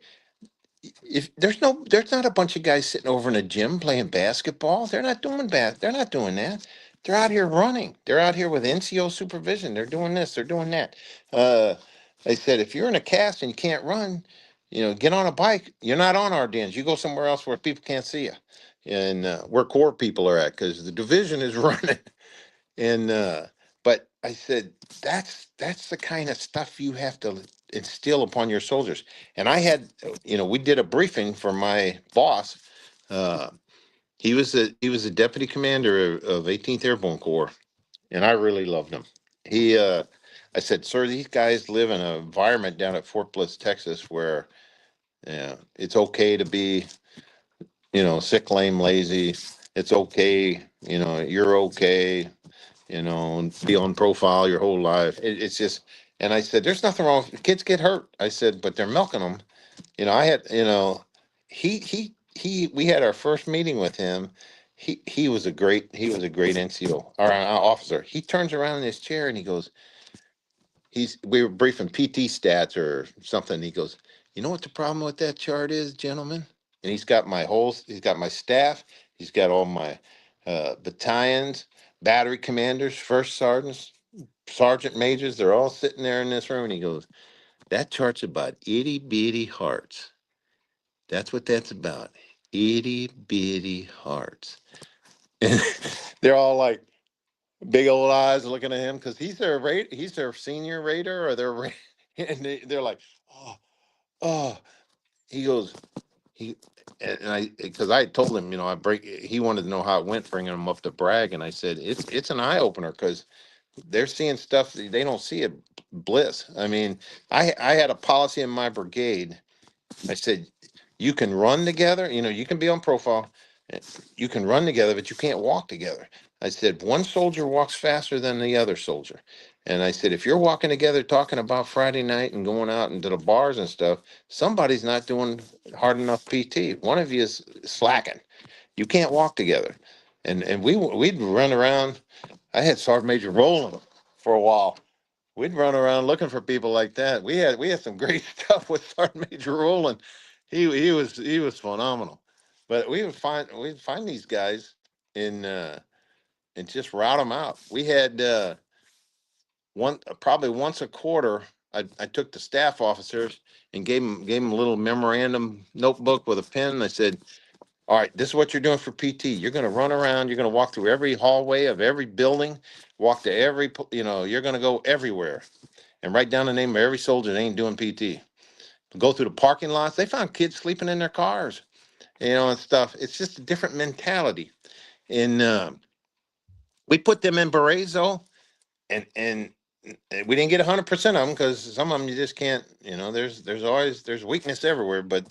S3: If there's not a bunch of guys sitting over in a gym playing basketball. They're not doing that. They're out here running. They're out here with NCO supervision. They're doing this, they're doing that. uh I said if you're in a cast and you can't run, get on a bike. You're not on our dens. You go somewhere else where people can't see you, and where core people are at, because the division is running. And but I said that's the kind of stuff you have to instill upon your soldiers. And we did a briefing for my boss. Uh, he was a deputy commander of 18th Airborne Corps, and I really loved him. He I said, sir, these guys live in an environment down at Fort Bliss, Texas, where it's okay to be, sick, lame, lazy. It's okay, you're okay, and be on profile your whole life. It's just, and I said, there's nothing wrong. Kids get hurt. I said, but they're milking them. I had, we had our first meeting with him. He was a great NCO or officer. He turns around in his chair and he goes, we were briefing PT stats or something. He goes, you know what the problem with that chart is, gentlemen? And he's got my staff. He's got all my battalions, battery commanders, first sergeants, sergeant majors. They're all sitting there in this room. And he goes, that chart's about itty bitty hearts. That's what that's about. Itty bitty hearts. And they're all like big old eyes looking at him because he's their senior raider or and they're like, oh, oh. He goes, he and I because I told him, he wanted to know how it went, bringing him up to brag, and I said it's an eye opener because they're seeing stuff they don't see at Bliss. I mean, I had a policy in my brigade. I said, you can run together, you can be on profile, you can run together, but you can't walk together. I said, one soldier walks faster than the other soldier. And I said, if you're walking together talking about Friday night and going out into the bars and stuff, somebody's not doing hard enough PT. One of you is slacking. You can't walk together. And we'd run around. I had Sergeant Major Rowland for a while. We'd run around looking for people like that. We had some great stuff with Sergeant Major Rowland. He was phenomenal. But we'd find these guys and just route them out. We had probably once a quarter. I took the staff officers and gave them a little memorandum notebook with a pen. And I said, all right, this is what you're doing for PT. You're going to run around. You're going to walk through every hallway of every building, walk to you're going to go everywhere and write down the name of every soldier that ain't doing PT. Go through the parking lots. They found kids sleeping in their cars, and stuff. It's just a different mentality. And we put them in berets, though, and we didn't get 100% of them because some of them you just can't. There's weakness everywhere, but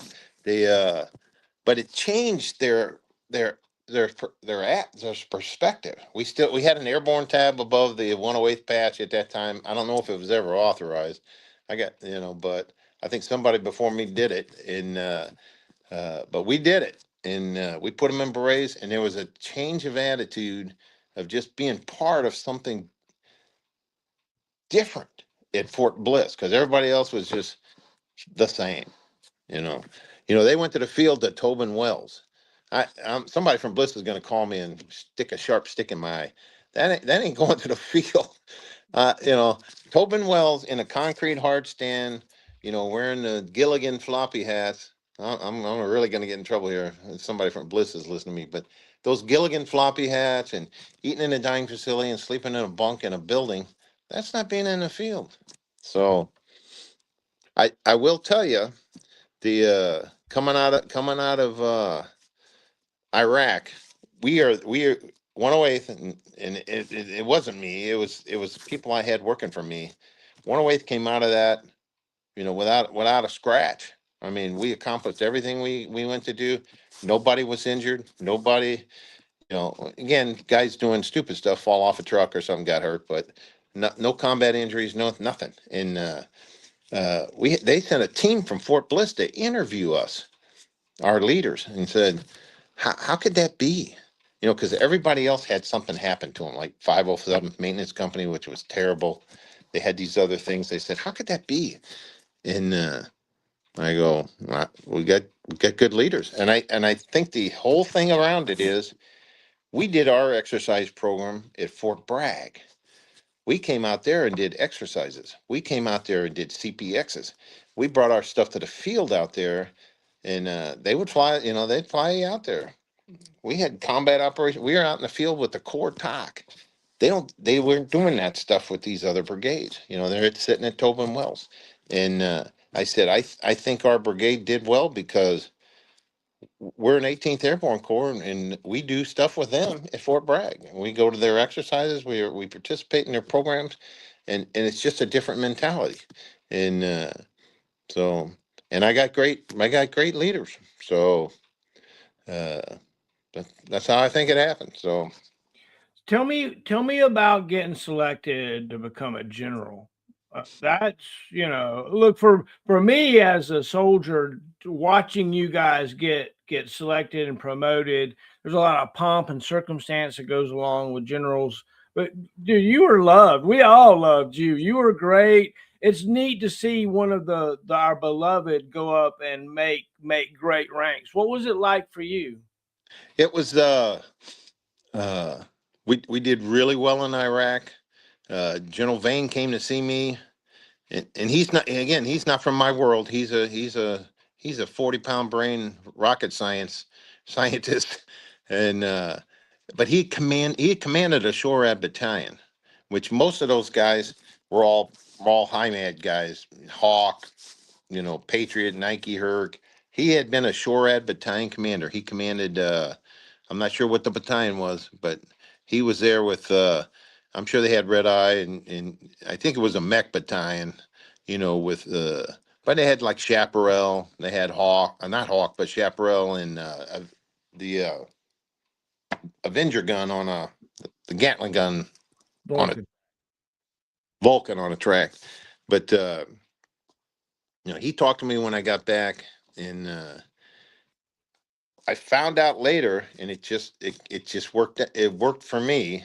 S3: they but it changed their their perspective. We had an airborne tab above the 108th patch at that time. I don't know if it was ever authorized. But I think somebody before me did it, and but we did it, and we put them in berets, and there was a change of attitude of just being part of something different at Fort Bliss because everybody else was just the same. You know, they went to the field at Tobin Wells. Somebody from Bliss is going to call me and stick a sharp stick in my eye. That ain't going to the field. You know, Tobin Wells in a concrete hard stand, you know, wearing the Gilligan floppy hats. I'm really going to get in trouble here. Somebody from Bliss is listening to me, but those Gilligan floppy hats and eating in a dining facility and sleeping in a bunk in a building, that's not being in the field. So I will tell you the coming out of Iraq, we are 108th, and it wasn't me. It was people I had working for me. 108th came out of that, you know, without a scratch. I mean, we accomplished everything we went to do. Nobody was injured. Nobody, you know, again, guys doing stupid stuff, fall off a truck or something, got hurt, but no combat injuries, no nothing. And they sent a team from Fort Bliss to interview us, our leaders, and said, how could that be? You know, because everybody else had something happen to them, like 507th Maintenance Company, which was terrible. They had these other things. They said, how could that be? And I go, we got good leaders, and I think the whole thing around it is we did our exercise program at Fort Bragg. We came out there and did exercises. We came out there and did CPXs. We brought our stuff to the field out there, and they would fly. You know, they'd fly you out there. We had combat operations. We were out in the field with the Corps TOC. They weren't doing that stuff with these other brigades. You know, they're sitting at Tobin Wells. And I said, I think our brigade did well because we're an 18th Airborne Corps, and we do stuff with them at Fort Bragg. We go to their exercises, we participate in their programs, and it's just a different mentality. And so, and I got great leaders. So uh, that's how I think it happened. So
S2: Tell me about getting selected to become a general. That's, look, for me as a soldier, watching you guys get selected and promoted. There's a lot of pomp and circumstance that goes along with generals. But dude, you were loved. We all loved you. You were great. It's neat to see one of our beloved go up and make great ranks. What was it like for you?
S3: it was uh we did really well in Iraq. General Vane came to see me, and he's not from my world. He's a 40-pound brain rocket scientist, and but he commanded a SHORAD battalion, which most of those guys were all HIMAD guys, Hawk, you know, Patriot, Nike, Herc. He had been a SHORAD battalion commander. He commanded, I'm not sure what the battalion was, but he was there with, I'm sure they had Red Eye, and I think it was a mech battalion, you know, but they had like Chaparral, they had Hawk, not Hawk, but Chaparral, and the Avenger gun the Gatling gun on a
S2: Vulcan.
S3: Vulcan on a track. But, you know, he talked to me when I got back, and I found out later, and it just worked. It worked for me.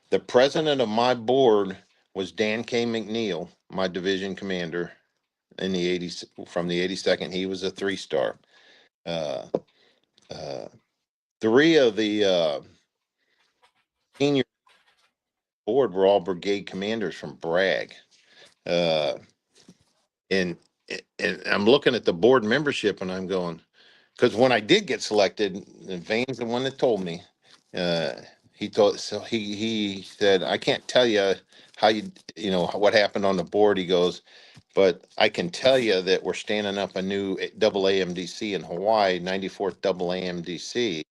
S3: The president of my board was Dan K. McNeil, my division commander in the 80s, from the 82nd. He was a 3-star. Uh, uh, three of the senior board were all brigade commanders from Bragg. Uh, and and I'm looking at the board membership, and I'm going, because when I did get selected, Vane's the one that told me. Uh, he said, I can't tell you how you know what happened on the board. He goes, but I can tell you that we're standing up a new double AMDC in Hawaii, 94th double AMDC,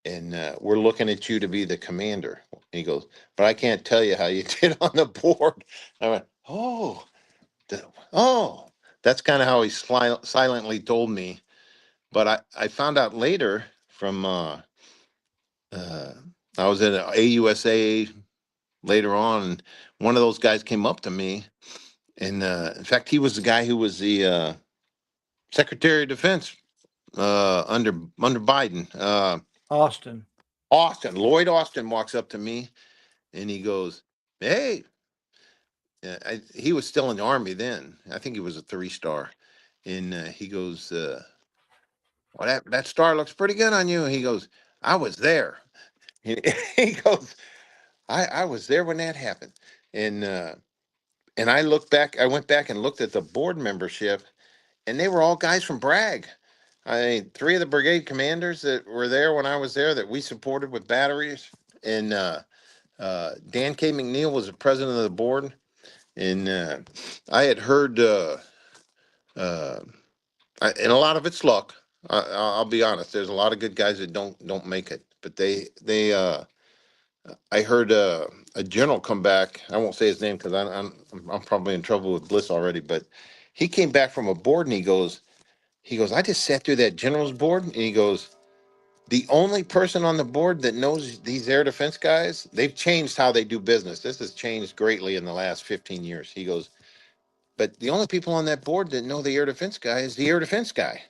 S3: and we're looking at you to be the commander. He goes, but I can't tell you how you did on the board. I went, oh, that's kind of how he silently told me. But I found out later from uh, I was at a AUSA later on, and one of those guys came up to me, and in fact, he was the guy who was the Secretary of Defense under Biden.
S2: Austin.
S3: Lloyd Austin walks up to me, and he goes, "Hey." He was still in the Army then. I think he was a 3-star, and he goes, well, that star looks pretty good on you. And he goes, I was there. He, he goes, I was there when that happened. And I looked back, I went back and looked at the board membership, and they were all guys from Bragg. I mean, three of the brigade commanders that were there when I was there that we supported with batteries. And Dan K. McNeil was the president of the board. And I had heard, uh, and a lot of it's luck. I'll be honest. There's a lot of good guys that don't make it, but I heard a general come back. I won't say his name because I'm probably in trouble with Bliss already. But he came back from a board and he goes, I just sat through that general's board, and he goes, the only person on the board that knows these air defense guys, they've changed how they do business. This has changed greatly in the last 15 years. He goes, but the only people on that board that know the air defense guy is the air defense guy.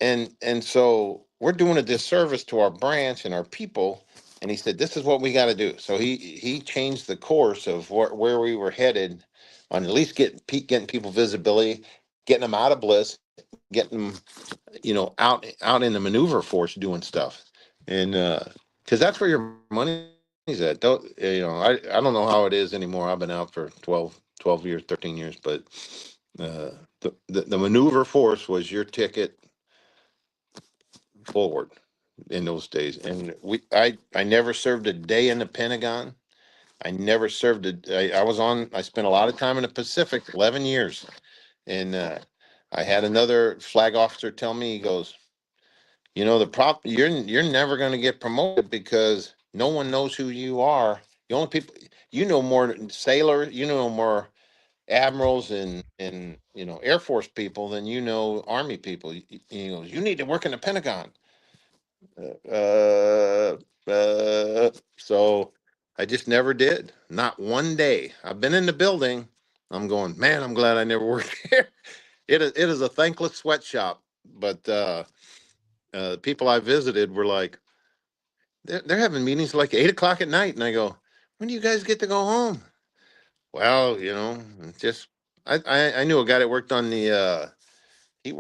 S3: And so we're doing a disservice to our branch and our people. And he said, this is what we got to do. So he changed the course of where we were headed on at least getting people visibility, getting them out of Bliss, getting them, out in the maneuver force doing stuff. And because that's where your money's at. I don't know how it is anymore. I've been out for 12 years, 13 years, but the maneuver force was your ticket forward in those days. And I never served a day in the Pentagon. I never served I spent a lot of time in the Pacific, 11 years. And I had another flag officer tell me, he goes, you're never going to get promoted because no one knows who you are. The only people, more sailors, more admirals and Air Force people than Army people. You need to work in the Pentagon. Uh, so I just never did. Not one day. I've been in the building. I'm going, man, I'm glad I never worked here. It is a thankless sweatshop, but the people I visited were like, they're having meetings like 8 o'clock at night, and I go, when do you guys get to go home? Well, just I knew a guy that worked on the he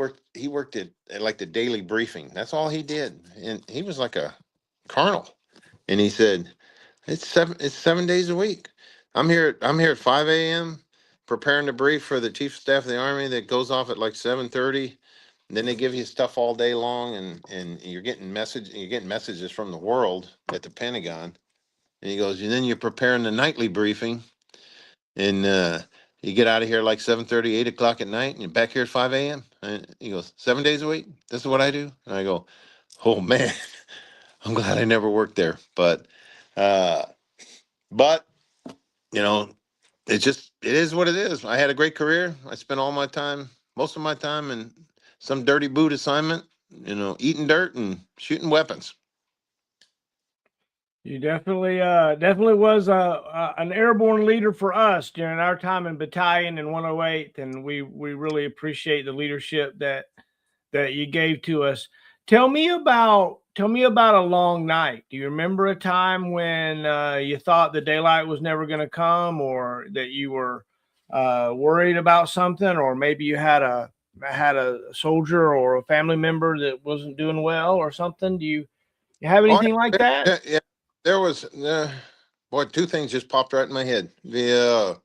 S3: worked at like the daily briefing. That's all he did, and he was like a colonel. And he said, it's 7 days a week. I'm here at 5 a.m. preparing to brief for the chief of staff of the Army that goes off at like 7:30. And then they give you stuff all day long, and you're getting messages from the world at the Pentagon. And he goes, and then you're preparing the nightly briefing, and you get out of here like 7:30, 8 o'clock at night, and you're back here at 5 a.m. And he goes, 7 days a week. This is what I do. And I go, oh man, I'm glad I never worked there. Uh, but you know, it is what it is. I had a great career. I spent most of my time in some dirty boot assignment, eating dirt and shooting weapons.
S2: You definitely was an airborne leader for us during our time in battalion in 108th, and we really appreciate the leadership that you gave to us. Tell me about a long night. Do you remember a time when you thought the daylight was never going to come, or that you were worried about something, or maybe you had a soldier or a family member that wasn't doing well or something? Do you have anything like that?
S3: Yeah, there was, boy, two things just popped right in my head. The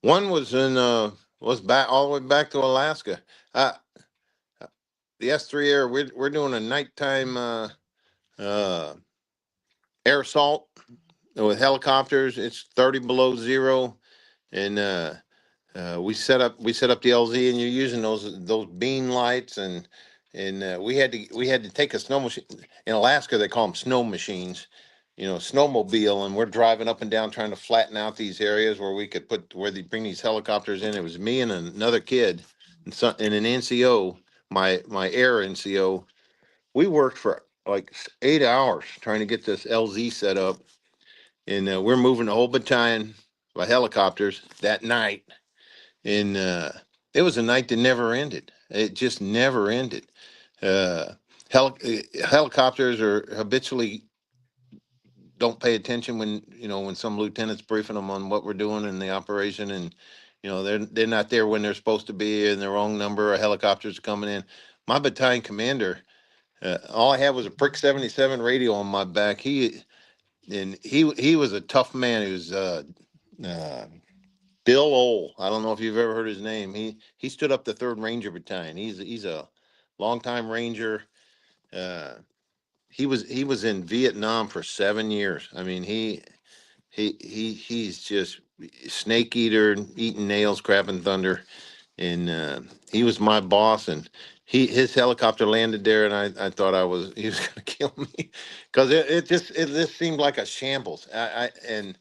S3: one was back all the way back to Alaska. Uh, the S3 Air, we're doing a nighttime uh, air assault with helicopters. It's 30 below zero, and we set up the LZ, and you're using those beam lights, and we had to take a snow machine. In Alaska they call them snow machines, snowmobile, and we're driving up and down trying to flatten out these areas where they bring these helicopters in. It was me and another kid and an NCO, my air NCO. We worked for like 8 hours trying to get this LZ set up, and we're moving the whole battalion by helicopters that night. And it was a night that never ended. It just never ended. Uh, Helicopters are habitually don't pay attention when some lieutenant's briefing them on what we're doing in the operation, and they're not there when they're supposed to be, and the wrong number of helicopters coming in. My battalion commander, all I had was a Prick 77 radio on my back. He was a tough man. He was uh, Bill Ohl. I don't know if you've ever heard his name. He stood up the 3rd Ranger Battalion. He's a longtime Ranger. Uh, he was in Vietnam for 7 years. I mean, he's just snake eater, eating nails, crapping thunder, and he was my boss. And his helicopter landed there, and I thought he was going to kill me because it just seemed like a shambles. And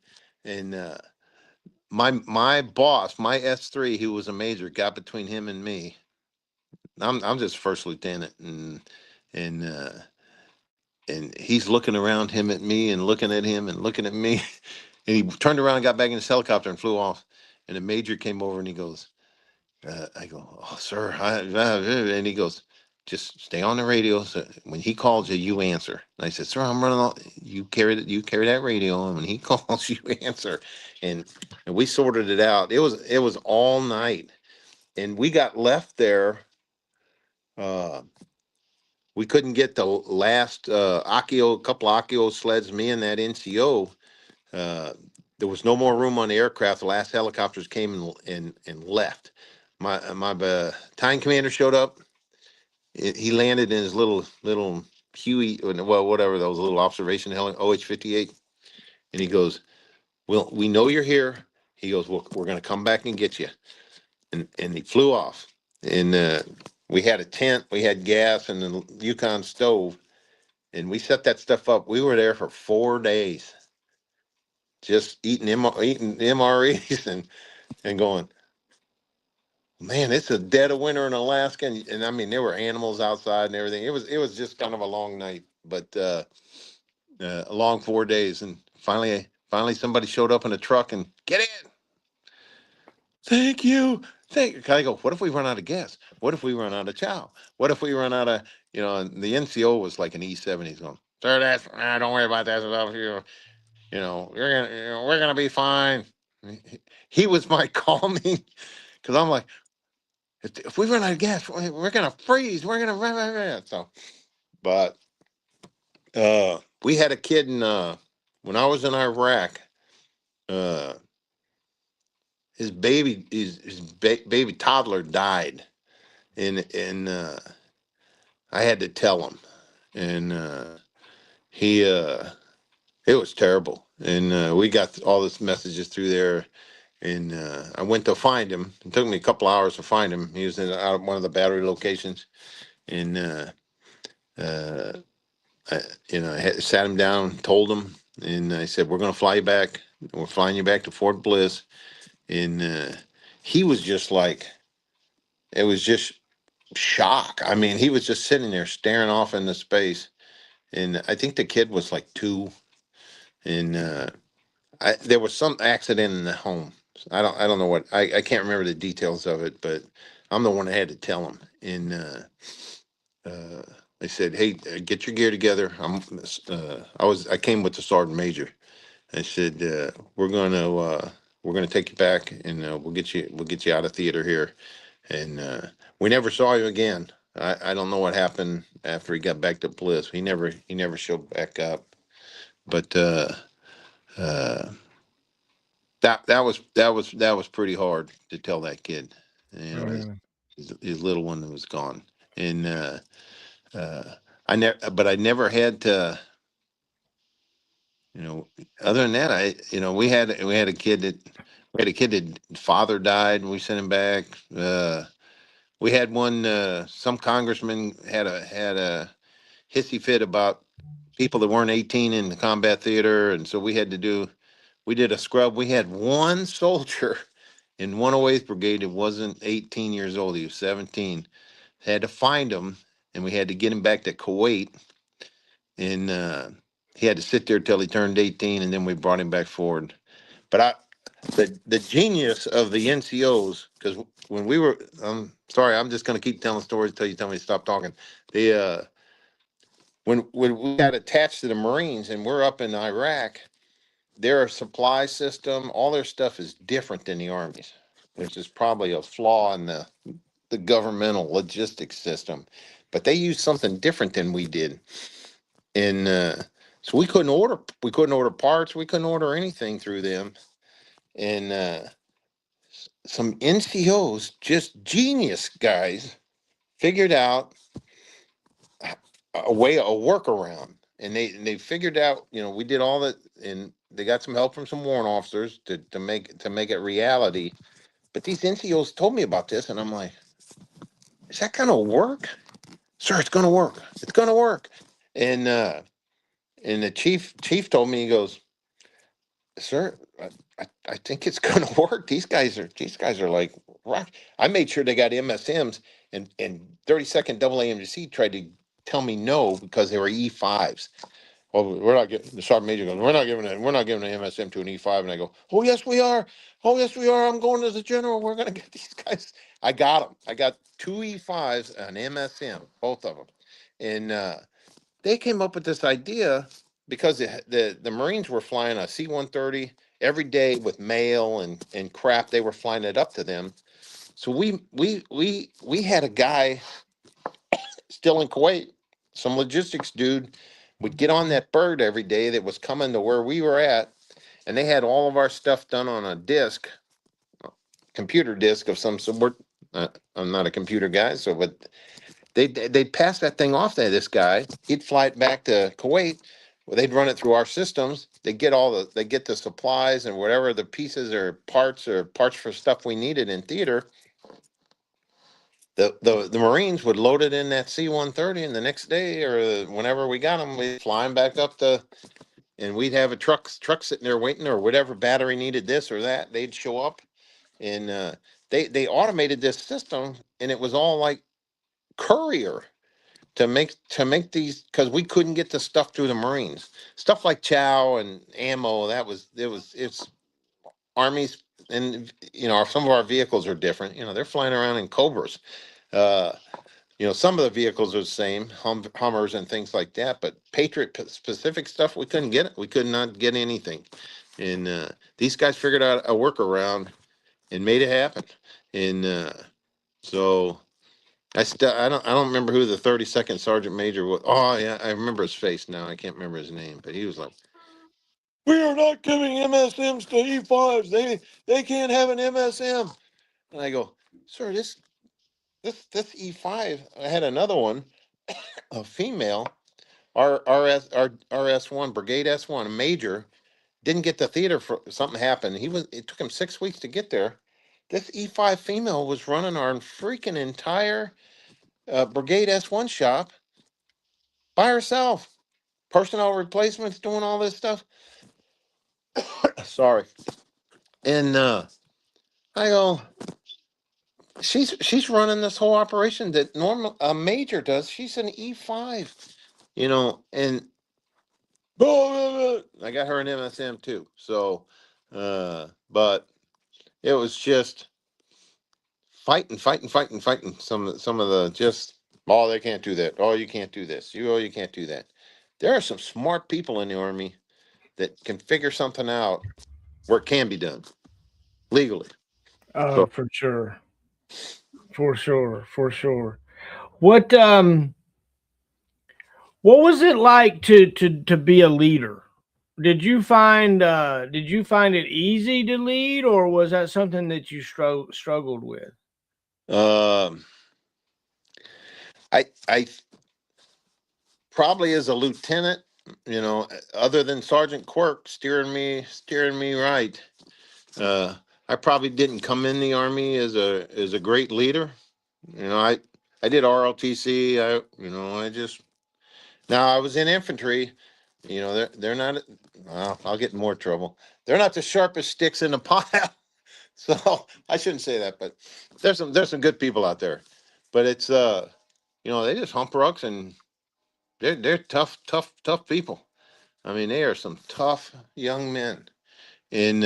S3: my boss, my S3, who was a major, got between him and me. I'm just first lieutenant, and uh, and he's looking around him at me and looking at him and looking at me. And he turned around and got back in his helicopter and flew off. And the major came over and he goes, I go, oh, sir. And he goes, just stay on the radio. So when he calls you, you answer. And I said, sir, I'm running off. You carry that radio. And when he calls, you answer. And we sorted it out. It was all night. And we got left there. We couldn't get the last couple Akio sleds, me and that NCO. Uh, there was no more room on the aircraft. The last helicopters came and left. My battalion commander showed up. He landed in his little Huey, well, whatever, those little observation OH-58, and he goes, "Well, we know you're here." He goes, "Well, we're going to come back and get you," and he flew off. And we had a tent, we had gas, and the Yukon stove, and we set that stuff up. We were there for 4 days, just eating MREs and going, man, it's a dead of winter in Alaska, and I mean there were animals outside and everything. It was just kind of a long night, but a long 4 days, and finally somebody showed up in a truck and get in. Thank you. Thank you. I go, what if we run out of gas? What if we run out of chow? What if we run out of, and the NCO was like an E7. He's going, sir, don't worry about that stuff. We're gonna be fine. He was my calming, because I'm like, if we run out of gas, we're gonna freeze. We're gonna run. So, but we had a kid when I was in Iraq. Uh, his baby toddler died, and I had to tell him, and he it was terrible, and we got all this messages through there. And I went to find him. It took me a couple hours to find him. He was out at one of the battery locations, and uh, I sat him down, told him, and I said, "We're going to fly you back. We're flying you back to Fort Bliss." And he was just like, it was just shock. I mean, he was just sitting there staring off into space. And I think the kid was like 2, and there was some accident in the home. I don't know what, I can't remember the details of it, but I'm the one that had to tell him. And uh, I said, "Hey, get your gear together." I came with the sergeant major. I said, we're gonna take you back, and we'll get you out of theater here. And we never saw you again. I don't know what happened after he got back to Bliss. He never showed back up. But uh, that was pretty hard to tell that kid.
S2: Oh,
S3: His,
S2: yeah.
S3: his little one was gone, and uh, I never had to. You know, other than that, we had a kid that father died, and we sent him back. We had one. Some congressman had a hissy fit about people that weren't 18 in the combat theater, and so we did a scrub. We had one soldier in 108th Brigade that wasn't 18 years old. He was 17. Had to find him, and we had to get him back to Kuwait, and he had to sit there till he turned 18, and then we brought him back forward. But the genius of the NCOs, because when we were, I'm sorry, I'm just going to keep telling stories until you tell me to stop talking. The When we got attached to the Marines and we're up in Iraq, their supply system, all their stuff is different than the Army's. which is probably a flaw in the governmental logistics system. But they used something different than we did. And so we couldn't order parts, we couldn't order anything through them. And some NCOs, just genius guys, figured out a workaround. And they figured out, we did all that, and they got some help from some warrant officers to make it reality. But these NCOs told me about this, and I'm like, is that gonna work? Sir, it's gonna work. It's gonna work. And the chief told me, he goes, sir, I think it's gonna work. These guys are like rock. I made sure they got MSMs, and 32nd double AMC tried to tell me no because they were E5s. Well, we're not getting, the sergeant major goes, we're not giving an MSM to an E5. And I go, oh yes we are. Oh yes we are. I'm going to the general. We're gonna get these guys. I got them. I got 2 E5s, an MSM, both of them. And they came up with this idea because the Marines were flying a C-130 every day with mail and crap. They were flying it up to them. So we had a guy still in Kuwait, some logistics dude would get on that bird every day that was coming to where we were at, and they had all of our stuff done on a disk, computer disk of some sort. I'm not a computer guy, so but they'd pass that thing off to this guy. He'd fly it back to Kuwait. Well, they'd run it through our systems. They get the supplies and whatever the pieces or parts for stuff we needed in theater. The Marines would load it in that C-130, and the next day or whenever we got them, we'd fly them back up and we'd have a truck sitting there waiting, or whatever battery needed this or that. They'd show up, and they automated this system, and it was all like courier to make these, because we couldn't get the stuff through the Marines. Stuff like chow and ammo, it's armies, and some of our vehicles are different. They're flying around in Cobras. Uh, some of the vehicles are the same, Hummers and things like that, but Patriot specific stuff, we couldn't get it. We could not get anything. And these guys figured out a workaround and made it happen. And so I don't remember who the 32nd Sergeant Major was. Oh yeah, I remember his face now. I can't remember his name, but he was like, "We are not giving MSMs to E5s. They can't have an MSM." And I go, "Sir, this E5." I had another one, a female, RS1, Brigade S1, a major, didn't get to theater for something happened. It took him 6 weeks to get there. This E5 female was running our freaking entire Brigade S1 shop by herself. Personnel replacements, doing all this stuff. Sorry. And I go, she's running this whole operation that normal a major does. She's an E5, and I got her an MSM too. So, but it was just fighting. Some of the just, oh, they can't do that. Oh, you can't do this. You can't do that. There are some smart people in the Army that can figure something out where it can be done legally.
S2: Oh,
S3: So,
S2: for sure. For sure. For sure. What was it like to be a leader? Did you find it easy to lead, or was that something that you struggled with?
S3: um, I probably as a lieutenant, other than Sergeant Quirk steering me right. Uh, I probably didn't come in the Army as a great leader. I did ROTC. I just, now I was in infantry. They're not. Well, I'll get in more trouble. They're not the sharpest sticks in the pile. So I shouldn't say that, but there's some good people out there. But it's they just hump rocks, and they're tough people. I mean, they are some tough young men. And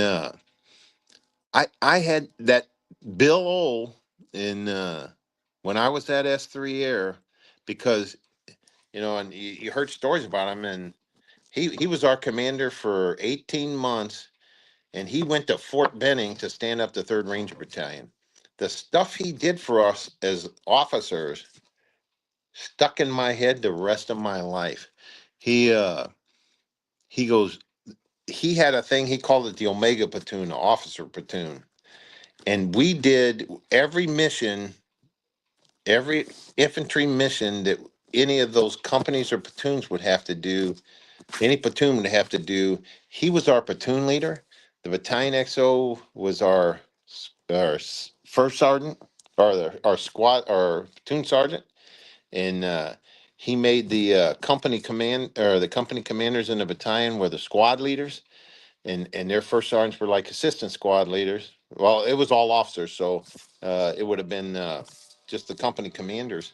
S3: I had that Bill O in when I was at S3 Air, because and you heard stories about him, and he was our commander for 18 months, and he went to Fort Benning to stand up the 3rd Ranger Battalion. The stuff he did for us as officers stuck in my head the rest of my life. He goes, he had a thing, he called it the Omega Platoon, the officer platoon. And we did every mission, every infantry mission that any of those companies or platoons would have to do, any platoon would have to do. He was our platoon leader. The battalion XO was our first sergeant, or our squad, our platoon sergeant. And he made the company command, or the company commanders in the battalion were the squad leaders, and their first sergeants were like assistant squad leaders. Well, it was all officers, so it would have been just the company commanders.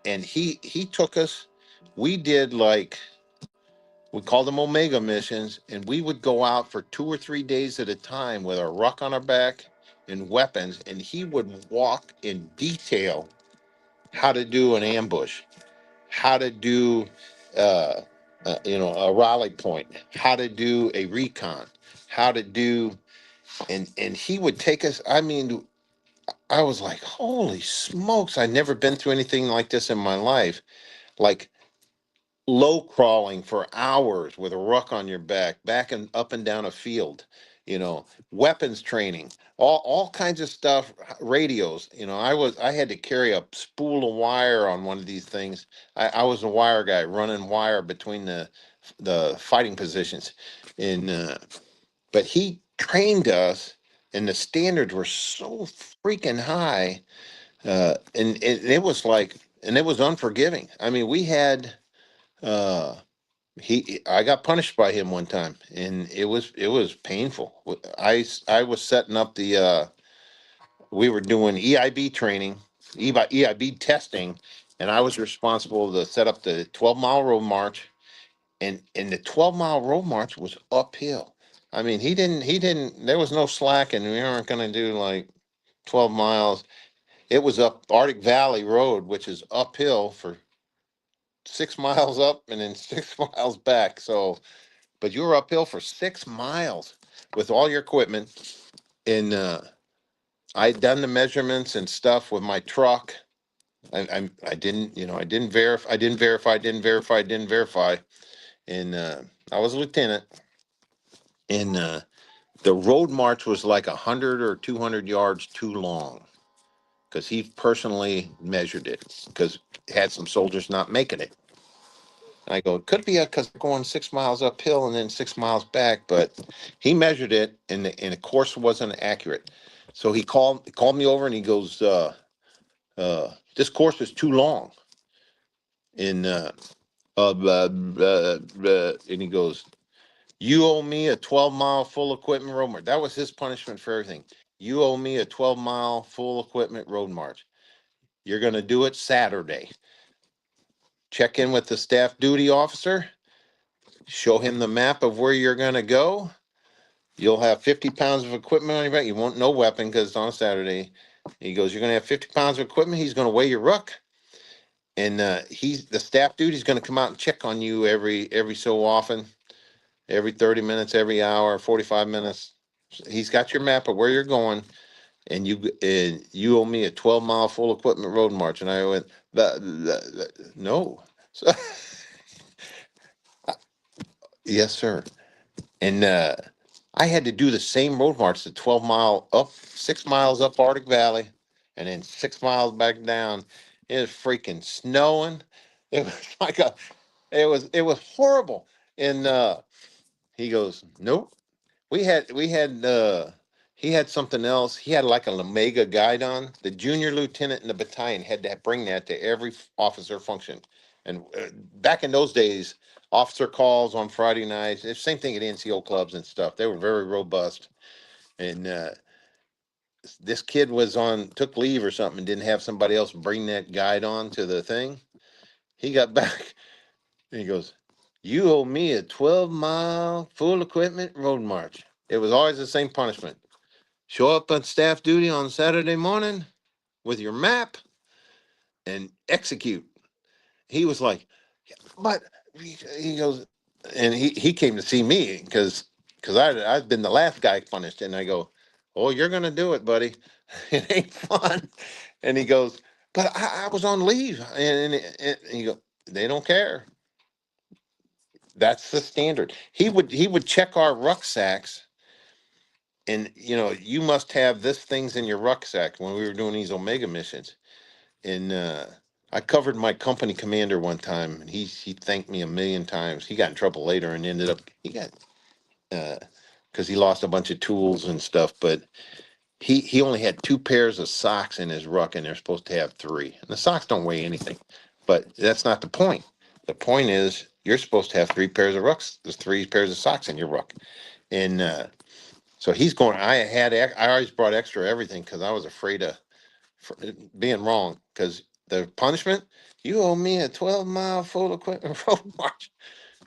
S3: And he took us. We did like, we called them Omega missions, and we would go out for 2 or 3 days at a time with our ruck on our back and weapons, and he would walk in detail how to do an ambush, how to do a rally point, how to do a recon, how to do, and he would take us. I mean, I was like, holy smokes, I'd never been through anything like this in my life. Like low crawling for hours with a ruck on your back and up and down a field, weapons training, all kinds of stuff, radios. I had to carry a spool of wire on one of these things. I was a wire guy running wire between the fighting positions. And but he trained us, and the standards were so freaking high. And it was like, and it was unforgiving. I mean, we had uh I got punished by him one time, and it was painful. I was setting up we were doing EIB training, EIB testing, and I was responsible to set up the 12-mile road march, and the 12-mile road march was uphill. I mean, he didn't there was no slack, and we weren't going to do like 12 miles. It was up Arctic Valley Road, which is uphill for 6 miles up and then 6 miles back. So, but you were uphill for 6 miles with all your equipment. And I'd done the measurements and stuff with my truck. I didn't, I didn't verify. And I was a lieutenant. And the road march was like 100 or 200 yards too long, because he personally measured it, because had some soldiers not making it. I go, it could be because going 6 miles uphill and then 6 miles back, but he measured it, and the course wasn't accurate. So he called me over, and he goes, this course is too long. And and he goes, you owe me a 12-mile full equipment road march. That was his punishment for everything. You owe me a 12-mile full equipment road march. You're going to do it Saturday. Check in with the staff duty officer. Show him the map of where you're going to go. You'll have 50 pounds of equipment on your back. You won't, no weapon, because it's on a Saturday. He goes, you're going to have 50 pounds of equipment. He's going to weigh your ruck. And the staff dude is going to come out and check on you every so often, every 30 minutes, every hour, 45 minutes. He's got your map of where you're going, and you owe me a 12-mile full equipment road march. And I went, no. So, yes, sir. And I had to do the same road march, the 12-mile up, 6 miles up Arctic Valley, and then 6 miles back down. It was freaking snowing. It was like it was horrible. And he goes, nope. We had he had something else. He had like an Omega guide on. The junior lieutenant in the battalion had to bring that to every officer function. And back in those days, officer calls on Friday nights. It's the same thing at NCO clubs and stuff. They were very robust. And this kid took leave or something, and didn't have somebody else bring that guide on to the thing. He got back and he goes, you owe me a 12-mile full equipment road march. It was always the same punishment. Show up on staff duty on Saturday morning with your map and execute. He was like, but he goes, and he came to see me because because I've been the last guy punished, and I go, "Oh, you're gonna do it, buddy. It ain't fun." And he goes, "But I was on leave," and he go, "They don't care. That's the standard." He would check our rucksacks, and you must have this things in your rucksack when we were doing these Omega missions. And I covered my company commander one time, and he thanked me a million times. He got in trouble later and ended up he got because he lost a bunch of tools and stuff. But he only had 2 pairs of socks in his ruck, and they're supposed to have 3. And the socks don't weigh anything, but that's not the point. The point is you're supposed to have 3 pairs of rucks. There's 3 pairs of socks in your ruck, and so he's going. I always brought extra everything because I was afraid of being wrong. Because the punishment, you owe me a 12-mile full equipment road march.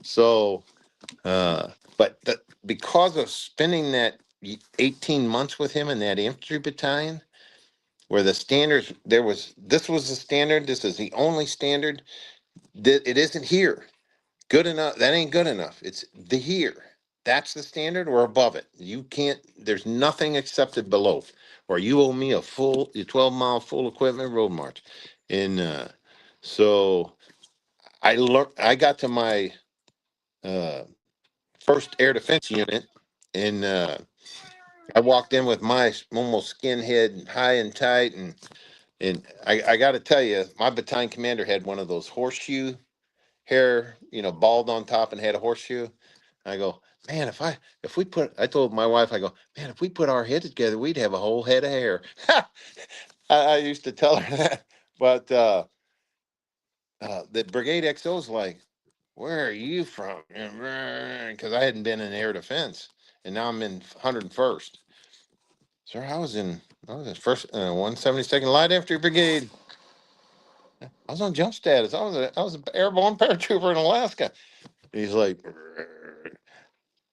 S3: So, but because of spending that 18 months with him in that infantry battalion, where the standards this was the standard. This is the only standard. It isn't here. Good enough. That ain't good enough. It's the here. That's the standard or above it. You can't, there's nothing accepted below. Or you owe me a 12-mile full equipment road march. And so I got to my uh, first air defense unit, and I walked in with my almost skinhead high and tight. And I got to tell you, my battalion commander had one of those horseshoe hair, bald on top and had a horseshoe. I go, man, I told my wife, I go, man, if we put our heads together, we'd have a whole head of hair. I used to tell her that, but the Brigade XO's like, where are you from? Because I hadn't been in air defense, and now I'm in 101st. Sir, I was in first 172nd Light Infantry Brigade. I was on jump status. I was an airborne paratrooper in Alaska. He's like,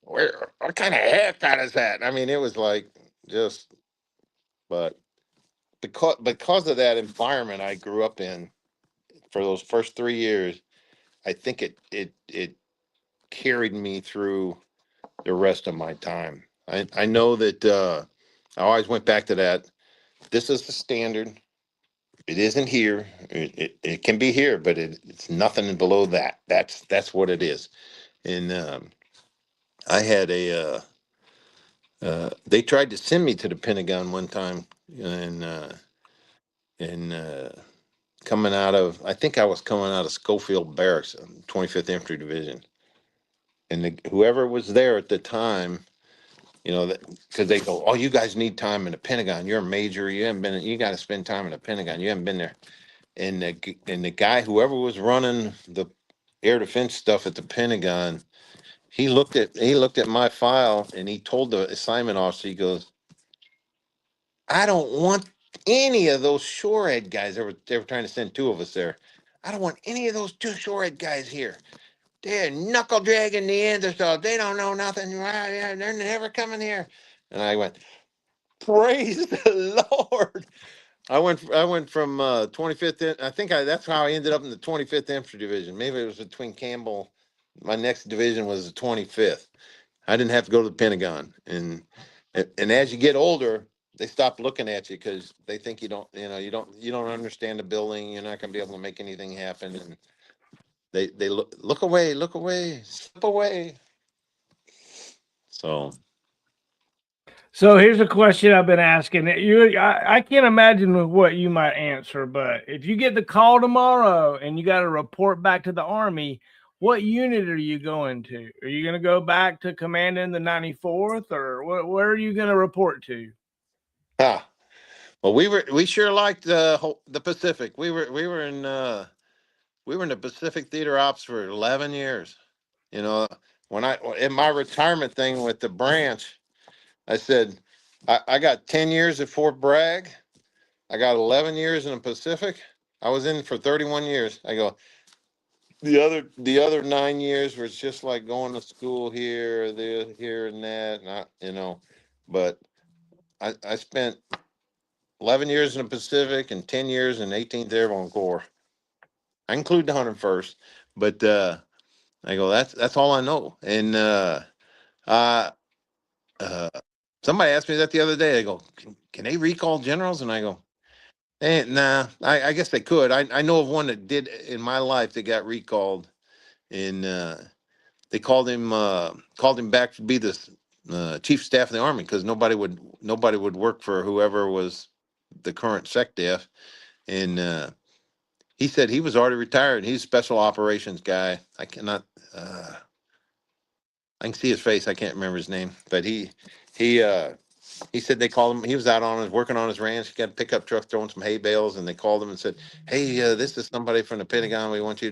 S3: what kind of haircut is that? I mean, it was like just, but because of that environment I grew up in for those first 3 years, I think it carried me through the rest of my time. I know that I always went back to that. This is the standard. It isn't here. It can be here, but it's nothing below that. That's what it is. And I had they tried to send me to the Pentagon one time, and coming out of, I think I was coming out of Schofield Barracks, 25th Infantry Division, and whoever was there at the time, that because they go, oh, you guys need time in the Pentagon. You're a major. You haven't been. You got to spend time in the Pentagon. You haven't been there. And the guy, whoever was running the air defense stuff at the Pentagon, he looked at my file, and he told the assignment officer, he goes, I don't want any of those shorehead guys. They were trying to send 2 of us there. I don't want any of those 2 shorehead guys here. They're knuckle dragging Neanderthals. They don't know nothing. They're never coming here. And I went, praise the Lord. I went from 25th. I think that's how I ended up in the 25th Infantry Division. Maybe it was between Campbell. My next division was the 25th. I didn't have to go to the Pentagon. And as you get older, they stop looking at you because they think you don't understand the building. You're not going to be able to make anything happen. And they look away, slip away. So
S2: So here's a question I've been asking. I can't imagine what you might answer, but if you get the call tomorrow and you got to report back to the Army, what unit are you going to? Are you going to go back to commanding the 94th, or where are you going to report to?
S3: well, we sure liked the Pacific. We were in the Pacific Theater Ops for 11 years. When in my retirement thing with the branch, I said, I got 10 years at Fort Bragg. I got 11 years in the Pacific. I was in for 31 years. I go, the other 9 years was just like going to school here, there, here and that. But I spent 11 years in the Pacific and 10 years in 18th Airborne Corps. I include the 101st, but I go, that's all I know. And somebody asked me that the other day. They go, can they recall generals? And I go, nah, I guess they could. I know of one that did in my life that got recalled, and they called him back to be the chief of staff of the army because nobody would work for whoever was the current SecDef, and he said he was already retired. He's a special operations guy. I cannot. I can see his face. I can't remember his name, but he he said they called him. He was out on his working on his ranch. He got a pickup truck throwing some hay bales, and they called him and said, "Hey, this is somebody from the Pentagon. We want you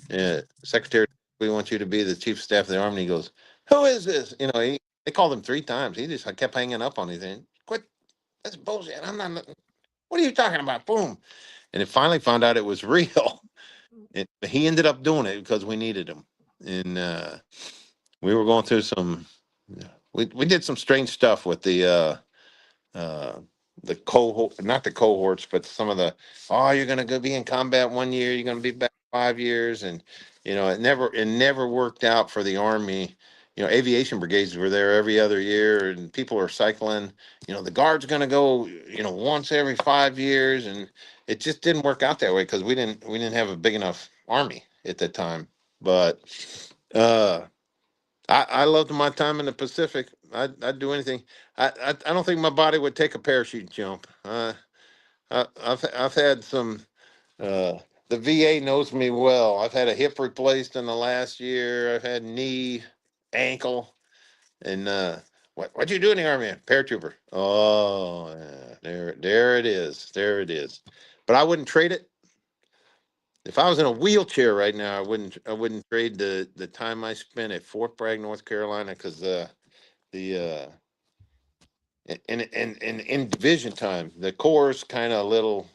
S3: to, Secretary. We want you to be the chief of staff of the army." He goes, "Who is this?" They called him 3 times. He just kept hanging up on anything. Quit. That's bullshit. I'm not. What are you talking about? Boom. And it finally found out it was real. And he ended up doing it because we needed him. And we were going through some. We did some strange stuff with uh, the cohort, not the cohorts, but some of the, oh, you're going to go be in combat 1 year, you're going to be back 5 years. And, it never worked out for the Army. Aviation brigades were there every other year and people are cycling, the guard's going to go, once every 5 years. And it just didn't work out that way because we didn't have a big enough Army at that time. But, I loved my time in the Pacific. I'd do anything. I don't think my body would take a parachute jump. I've had some. Uh, the VA knows me well. I've had a hip replaced in the last year. I've had knee, ankle, and what'd you do in the Army? Paratrooper. Oh, yeah, there it is. There it is. But I wouldn't trade it. If I was in a wheelchair right now, I wouldn't trade the time I spent at Fort Bragg, North Carolina, because the and in division time, the Corps kind of a little.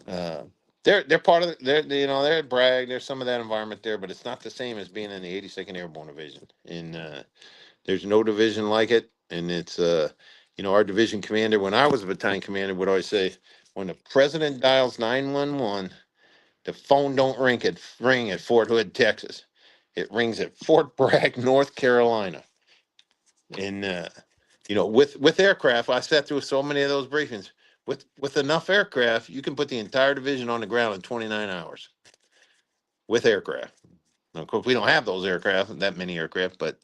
S3: Uh, they're part of they're at Bragg. There's some of that environment there, but it's not the same as being in the 82nd Airborne Division. And there's no division like it. And it's our division commander, when I was a battalion commander, would always say, when the president dials 911, the phone don't ring at Fort Hood, Texas. It rings at Fort Bragg, North Carolina. And with aircraft, I sat through so many of those briefings. With enough aircraft, you can put the entire division on the ground in 29 hours with aircraft. Now, of course, we don't have those aircraft, that many aircraft, but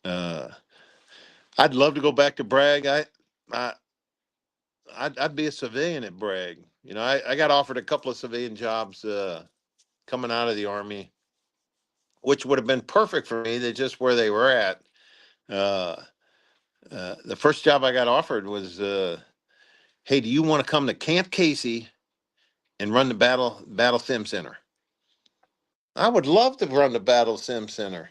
S3: uh, I'd love to go back to Bragg. I I'd be a civilian at Bragg. I got offered a couple of civilian jobs coming out of the Army, which would have been perfect for me. They're just where they were at. Uh, the first job I got offered was, hey, do you want to come to Camp Casey and run the Battle Sim Center? I would love to run the Battle Sim Center.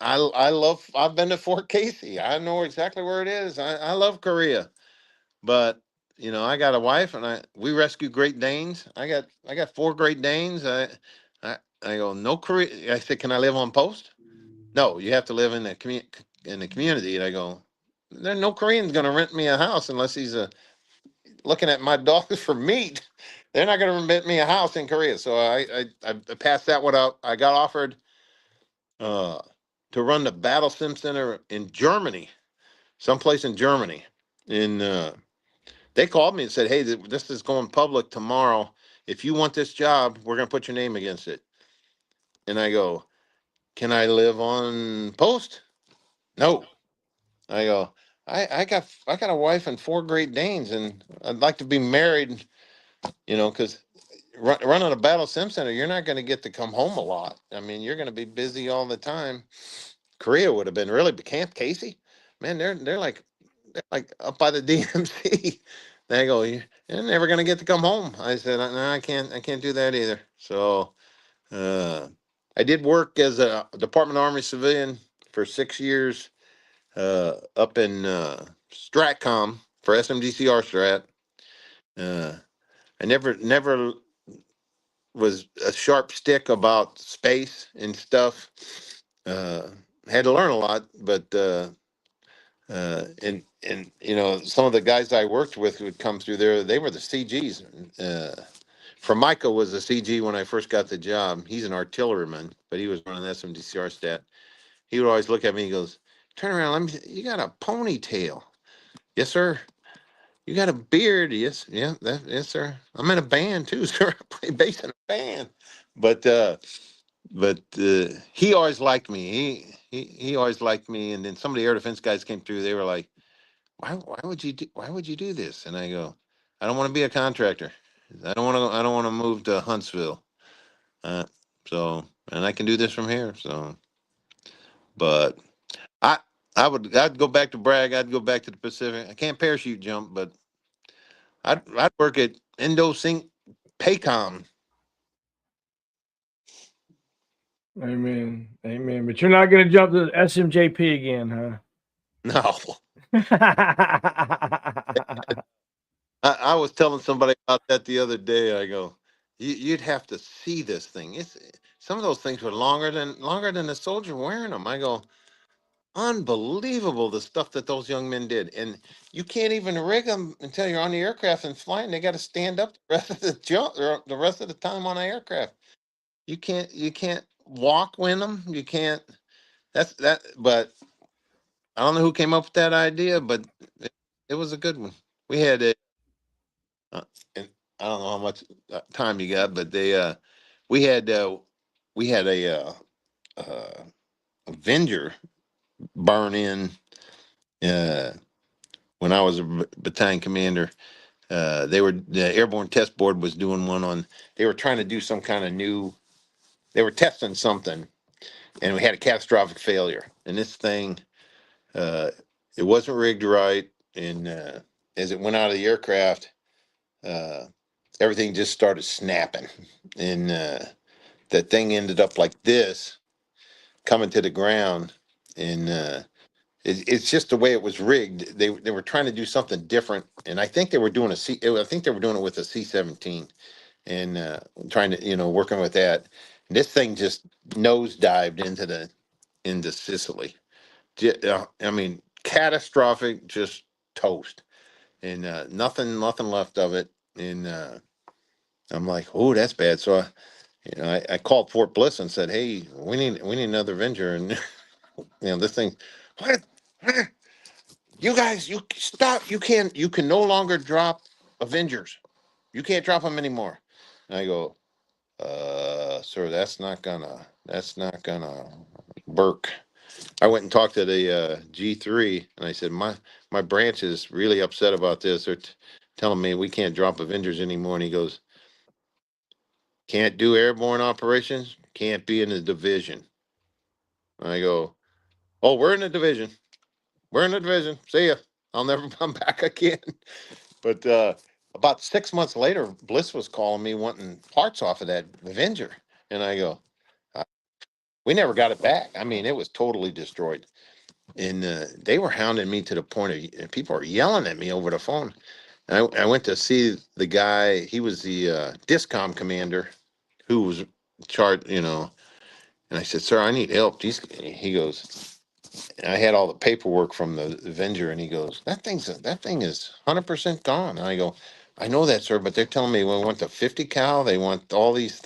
S3: I love. I've been to Fort Casey. I know exactly where it is. I love Korea, but I got a wife and we rescue Great Danes. I got 4 Great Danes. I go, no Korea. I said, can I live on post? No, you have to live in the community. And I go, there's no Korean's going to rent me a house unless he's looking at my dogs for meat. They're not going to rent me a house in Korea. So I passed that one out. I got offered uh, to run the Battle Sim Center in Germany, someplace in Germany. They called me and said, hey, this is going public tomorrow. If you want this job, we're going to put your name against it. And I go, can I live on post? No. I go, I got a wife and 4 Great Danes, and I'd like to be married, because running a Battle Sim Center, you're not going to get to come home a lot. I mean, you're going to be busy all the time. Korea would have been really, but Camp Casey, man, they're like up by the DMC. They go, you're never going to get to come home. I said, no, I can't do that either. So I did work as a Department of Army civilian for 6 years up in Stratcom for SMGCR Strat. I never was a sharp stick about space and stuff. Had to learn a lot, but and some of the guys I worked with would come through there. They were the CGs. Formica was a CG when I first got the job. He's an artilleryman, but he was running SMDCR stat. He would always look at me. He goes, turn around. You got a ponytail. Yes, sir. You got a beard. Yes. Yeah. Yes, sir. I'm in a band too, sir. I play bass in a band. But, he always liked me. He always liked me. And then some of the air defense guys came through. They were like, why would you do this? And I go, I don't want to be a contractor. I don't want to move to Huntsville. Uh, so, and I can do this from here. So, but I, I'd go back to Bragg. I'd go back to the Pacific. I can't parachute jump, but I'd work at IndoSync Paycom.
S2: Amen. Amen. But you're not going to jump to SMJP again, huh?
S3: No, I was telling somebody about that the other day. I go, you'd have to see this thing. Some of those things were longer than a soldier wearing them. I go, unbelievable the stuff that those young men did, and you can't even rig them until you're on the aircraft and flying. They got to stand up the rest of the jump, or the rest of the time on the aircraft. You can't walk with them. You can't. That's that. But I don't know who came up with that idea, but it was a good one. We had a, and I don't know how much time you got, but we had, we had uh, a Avenger burn in uh, when I was a battalion commander. The Airborne Test Board was doing one on. They were trying to do some kind of new. They were testing something, and we had a catastrophic failure. And this thing, uh, it wasn't rigged right, and as it went out of the aircraft, uh, everything just started snapping, and that thing ended up like this, coming to the ground, and it's just the way it was rigged. They were trying to do something different, and I think they were doing I think they were doing it with a C-17, and trying to working with that. And this thing just nosedived into Sicily. I mean, catastrophic, just toast, and nothing left of it. And I'm like, oh, that's bad. So I called Fort Bliss and said, hey, we need another Avenger, and this thing, what? You guys, you stop. You can no longer drop Avengers. You can't drop them anymore. And I go, sir, that's not gonna work. I went and talked to the G3, and I said, my branch is really upset about this. They're telling me we can't drop Avengers anymore. And he goes, can't do airborne operations, can't be in the division. And I go, oh, we're in the division. We're in the division. See ya. I'll never come back again. But about 6 months later, Bliss was calling me wanting parts off of that Avenger. And I go, uh, we never got it back. I mean, it was totally destroyed. And they were hounding me to the point of and people are yelling at me over the phone. I went to see the guy. He was the discom commander who was charged, and I said, sir, I need help. He goes, I had all the paperwork from the Avenger, and he goes, that thing is 100% gone. And I go, I know that, sir, but they're telling me we want the 50 cal. They want all these,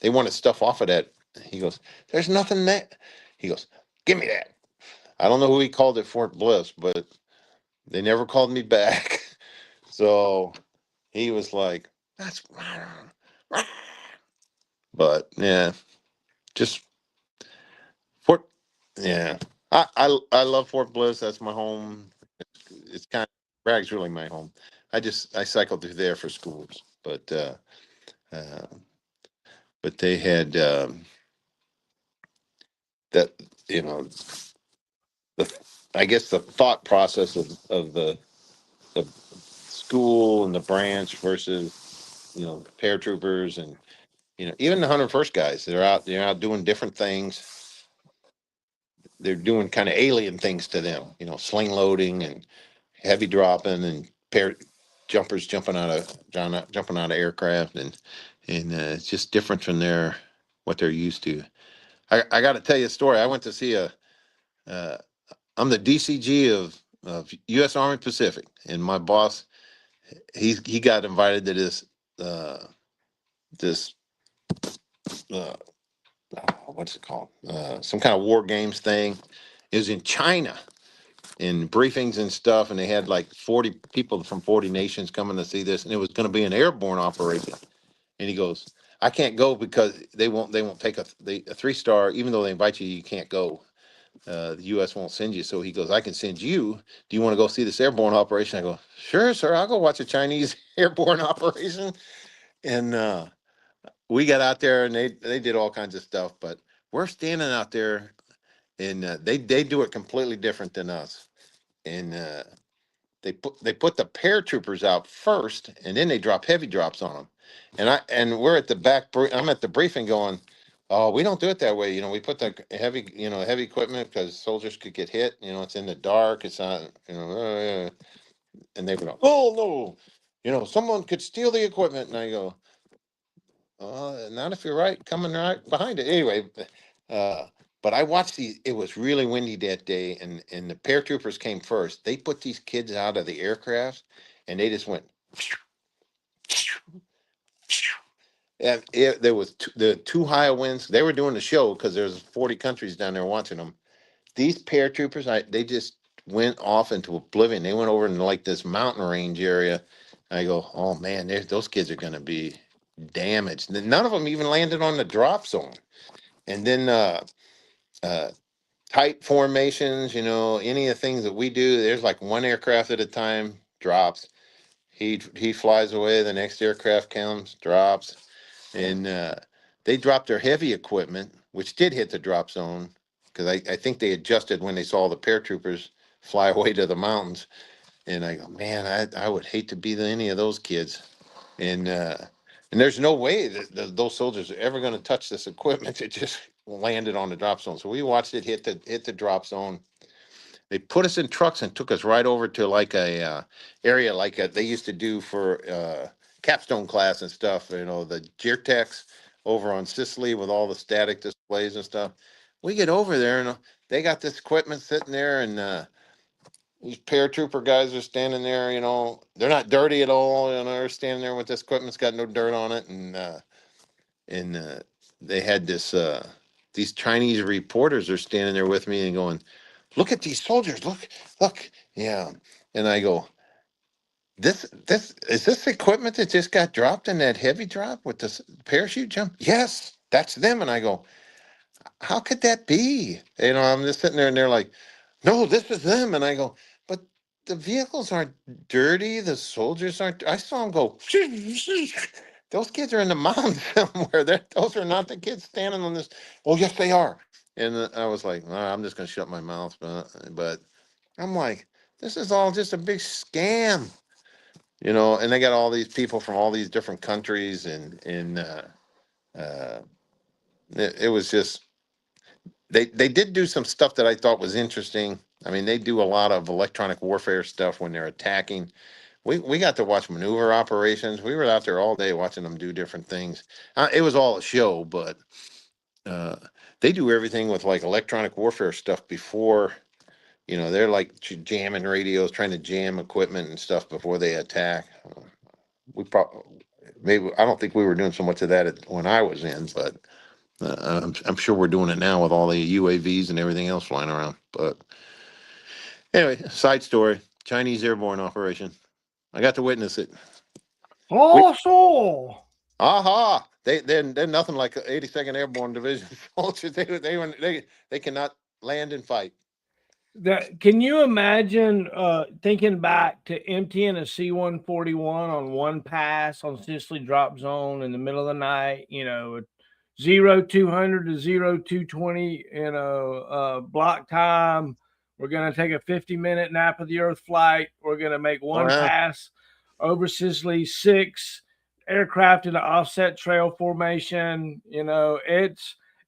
S3: they wanted stuff off of that. He goes, there's nothing that. He goes, give me that. I don't know who he called at Fort Bliss, but they never called me back. So he was like, that's, but yeah, just Fort, yeah. I love Fort Bliss. That's my home. It's kind of Bragg's really my home. I cycled through there for schools, uh, but they had that the I guess the thought process of the school and the branch versus paratroopers and even the 101st guys. They're out doing different things. They're doing kind of alien things to them. Sling loading and heavy dropping and jumpers jumping out of aircraft and it's just different from what they're used to. I got to tell you a story. I went to see uh, I'm the DCG of U.S. Army Pacific, and my boss he got invited to this uh, what's it called? Some kind of war games thing It was in China in briefings and stuff, and they had like 40 people from 40 nations coming to see this, and it was going to be an airborne operation. And he goes, I can't go because they won't take a 3-star, even though they invite you, you can't go. The U.S. won't send you. So he goes, I can send you. Do you want to go see this airborne operation? I go, sure, sir. I'll go watch a Chinese airborne operation. And we got out there, and they did all kinds of stuff. But we're standing out there, and they do it completely different than us. And they put the paratroopers out first, and then they drop heavy drops on them. And we're at the back. I'm at the briefing going, oh, we don't do it that way. You know, we put the heavy equipment because soldiers could get hit. You know, it's in the dark. It's not, and they go, oh no, someone could steal the equipment. And I go, not if you're coming right behind it. Anyway, but I watched these. It was really windy that day, and the paratroopers came first. They put these kids out of the aircraft, and they just went. And there was the too high winds. They were doing the show because there's 40 countries down there watching them. These paratroopers, they just went off into oblivion. They went over in like this mountain range area. I go, oh man, those kids are going to be damaged. None of them even landed on the drop zone. And then tight formations, any of the things that we do, there's like one aircraft at a time drops. He flies away. The next aircraft comes, drops. And they dropped their heavy equipment, which did hit the drop zone, because I think they adjusted when they saw the paratroopers fly away to the mountains. And I go, man, I would hate to be any of those kids. And there's no way that those soldiers are ever going to touch this equipment. It just landed on the drop zone. So we watched it hit the drop zone. They put us in trucks and took us right over to like a area like they used to do for capstone class and stuff. The Geartex over on Sicily with all the static displays and stuff. We get over there and they got this equipment sitting there, and these paratrooper guys are standing there. They're not dirty at all. They're standing there with this equipment. It's got no dirt on it, and they had these Chinese reporters are standing there with me and going, look at these soldiers. Look. Yeah. And I go, this is this equipment that just got dropped in that heavy drop with the parachute jump? Yes, that's them. And I go, how could that be? I'm just sitting there and they're like, no, this is them. And I go, but the vehicles aren't dirty. The soldiers aren't. I saw them go. Those kids are in the mountains somewhere. Those are not the kids standing on this. Oh, yes, they are. And I was like, I'm just going to shut my mouth. But I'm like, this is all just a big scam, and they got all these people from all these different countries. And it was just, they did do some stuff that I thought was interesting. I mean, they do a lot of electronic warfare stuff when they're attacking. We got to watch maneuver operations. We were out there all day watching them do different things. It was all a show, but they do everything with like electronic warfare stuff before, they're like jamming radios, trying to jam equipment and stuff before they attack. Maybe I don't think we were doing so much of that when I was in, but I'm sure we're doing it now with all the UAVs and everything else flying around. But anyway, side story: Chinese airborne operation. I got to witness it.
S2: Also,
S3: Aha! They're nothing like 82nd Airborne Division soldiers. They cannot land and fight.
S2: can you imagine thinking back to emptying a C-141 on one pass on Sicily drop zone in the middle of the night? 0200 to 0220 block time. We're going to take a 50-minute nap of the Earth flight. We're going to make one pass over Sicily, 6 aircraft in an offset trail formation.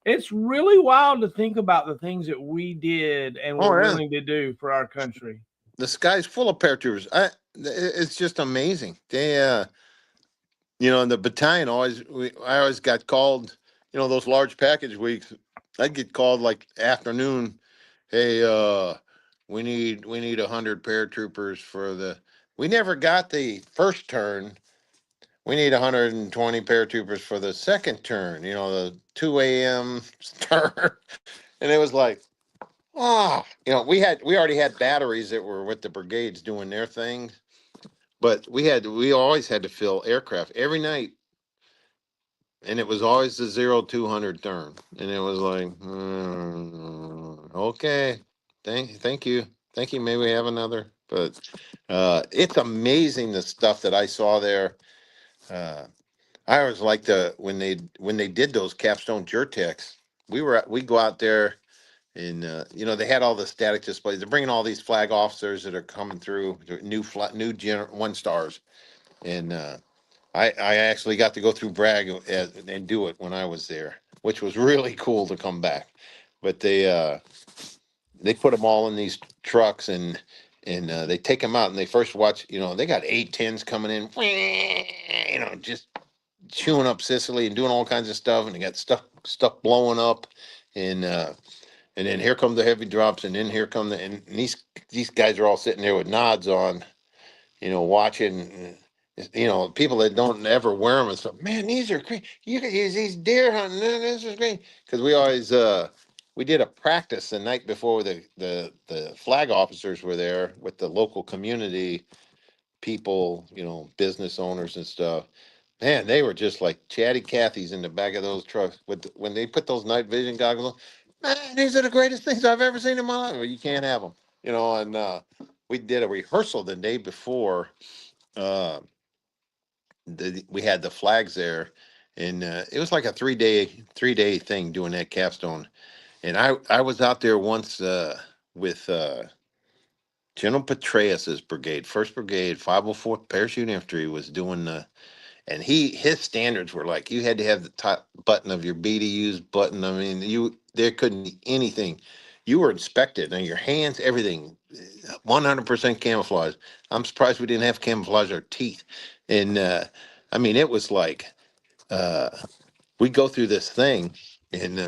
S2: It's really wild to think about the things that we did and were willing to do for our country.
S3: The sky's full of paratroopers. It's just amazing. They, in the battalion, I always got called, those large package weeks, I'd get called like afternoon. Hey, we need 100 paratroopers we never got the first turn. We need 120 paratroopers for the second turn, the 2 a.m. turn. And it was like, We already had batteries that were with the brigades doing their thing, but we always had to fill aircraft every night, and it was always the 0200 turn, and it was like, okay, thank you. Maybe we have another, but it's amazing the stuff that I saw there. Uh, I always like when they did those capstone Jertex. We go out there and they had all the static displays. They're bringing all these flag officers that are coming through, the new one stars, and I actually got to go through Bragg and do it when I was there, which was really cool to come back. But they put them all in these trucks and they take them out and they first watch. They got 810s coming in, just chewing up Sicily and doing all kinds of stuff, and they got stuff blowing up, and and then here come the heavy drops, and then here come and these guys are all sitting there with nods on, watching. People that don't ever wear them and stuff. Man, these are great. You can use these deer hunting. This is great because we did a practice the night before the flag officers were there with the local community people, business owners and stuff. Man, they were just like chatty Cathy's in the back of those trucks when they put those night vision goggles on. Man, these are the greatest things I've ever seen in my life. Well, you can't have them, And we did a rehearsal the day before. Uh, we had the flags there, and it was like a 3-day thing doing that capstone. And I was out there once with General Petraeus's brigade, First Brigade, 504th Parachute Infantry was doing the. And his standards were like you had to have the top button of your BDU's button. I mean, there couldn't be anything. You were inspected, and your hands, everything, 100% camouflage. I'm surprised we didn't have camouflage our teeth. And I mean, it was like uh, we go through this thing, and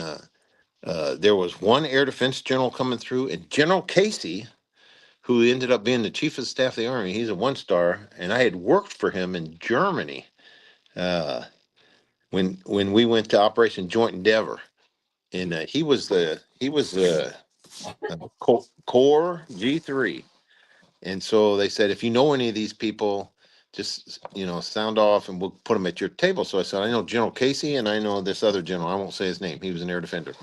S3: there was one air defense general coming through, and General Casey, who ended up being the chief of staff of the army. He's a 1-star, and I had worked for him in Germany. Uh, when we went to Operation Joint Endeavor, and he was the Core G3, and so they said if you know any of these people, just sound off, and we'll put them at your table. So I said I know General Casey, and I know this other general. I won't say his name. He was an air defender,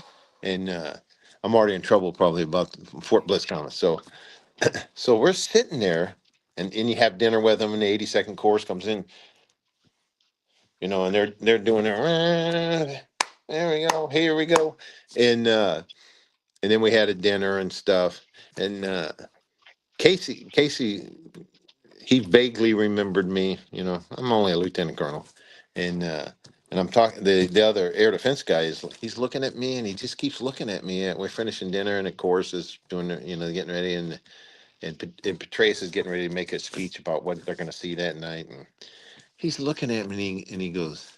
S3: and I'm already in trouble probably about Fort Bliss comment. So we're sitting there, and you have dinner with them, and the 82nd Course comes in. And they're doing their there we go, here we go. And then we had a dinner and stuff. And Casey, he vaguely remembered me. I'm only a lieutenant colonel. And I'm talking the other air defense guy he's looking at me, and he just keeps looking at me. We're finishing dinner, and of course is doing getting ready, and Petraeus is getting ready to make a speech about what they're going to see that night. And he's looking at me, and he goes,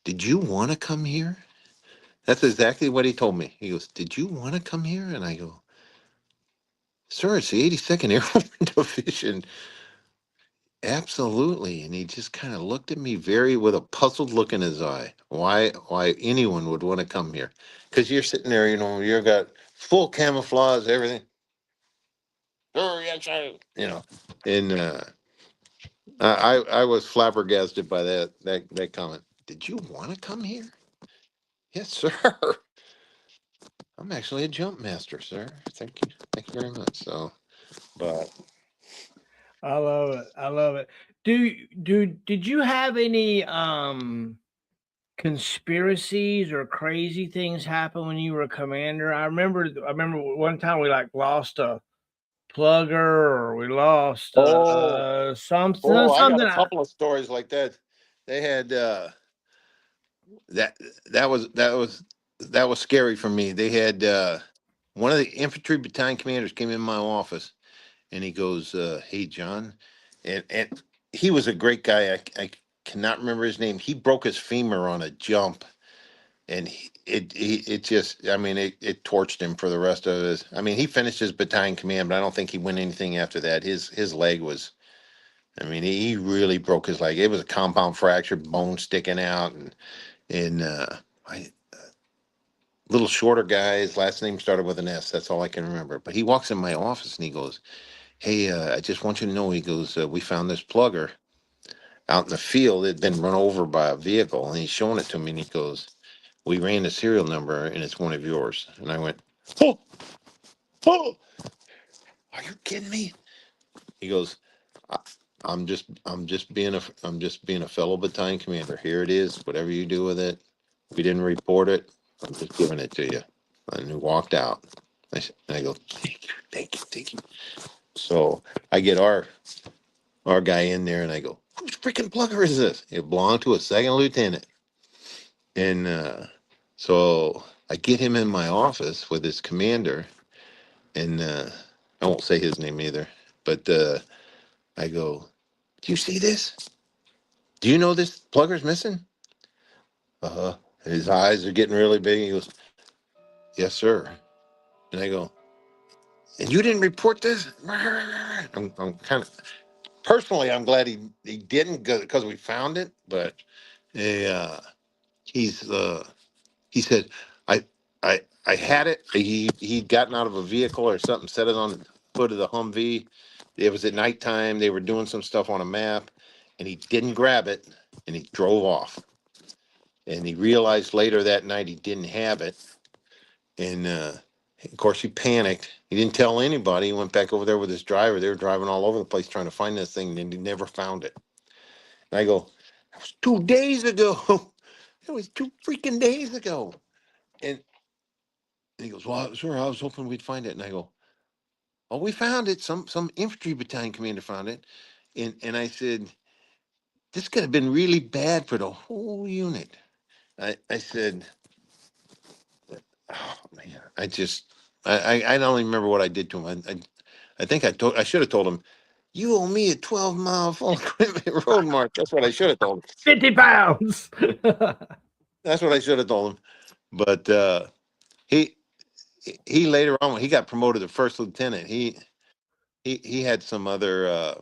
S3: "Did you want to come here?" That's exactly what he told me. He goes, "Did you want to come here?" And I go, "Sir, it's the 82nd Airborne Division." Absolutely. And he just kind of looked at me with a puzzled look in his eye. Why anyone would want to come here? Because you're sitting there, you've got full camouflage, everything. Oh, yes, sir. And I was flabbergasted by that comment. Did you want to come here? Yes, sir. I'm actually a jump master, sir. Thank you very much. So, but
S2: I love it. I love it. Did you have any conspiracies or crazy things happen when you were a commander? I remember one time we like lost a plugger, or we lost
S3: oh,
S2: something
S3: I got
S2: something.
S3: a couple of stories like that. They had that that was scary for me. They had one of the infantry battalion commanders came in my office, and he goes, "Hey, John," and he was a great guy. I cannot remember his name. He broke his femur on a jump, and it just, I mean, it torched him for the rest of his. I mean, he finished his battalion command, but I don't think he won anything after that. His leg was. I mean, he really broke his leg. It was a compound fracture, bone sticking out, and I little shorter guy. His last name started with an S. That's all I can remember. But he walks in my office and he goes, "Hey, I just want you to know," he goes, "we found this plugger out in the field. It had been run over by a vehicle." And he's showing it to me and he goes, "We ran the serial number and it's one of yours." And I went, "Oh, oh, are you kidding me?" He goes, "I- I'm just being a fellow battalion commander. Here it is. Whatever you do with it. We didn't report it. I'm just giving it to you." And he walked out. I go, "Thank you, thank you, thank you." So I get our guy in there and I go, "Whose freaking plugger is this?" It belonged to a second lieutenant. And so I get him in my office with his commander, and I won't say his name either, but I go, "Do you see this? Do you know this plugger's missing?" Uh-huh. And his eyes are getting really big. He goes, "Yes, sir." And I go, "And you didn't report this?" I'm kind of personally, I'm glad he didn't because we found it, but uh, he's he said, I I had it. He'd gotten out of a vehicle or something, set it on the hood of the Humvee. It was at nighttime. They were doing some stuff on a map, and he didn't grab it, and he drove off. And he realized later that night he didn't have it, and of course he panicked. He didn't tell anybody. He went back over there with his driver. They were driving all over the place trying to find this thing, and he never found it. And I go, "That was 2 days ago. It was 2 freaking days ago." And he goes, "Well, sir, I was hoping we'd find it." And I go, "Oh, we found it. Some infantry battalion commander found it." And I said, "This could have been really bad for the whole unit." I said, "Oh man, I don't even remember what I did to him. I think I should have told him, 'You owe me a 12-mile full equipment road march.' That's what I should have told him.
S2: 50 pounds.
S3: That's what I should have told him. But he he later on when he got promoted to first lieutenant, he had some other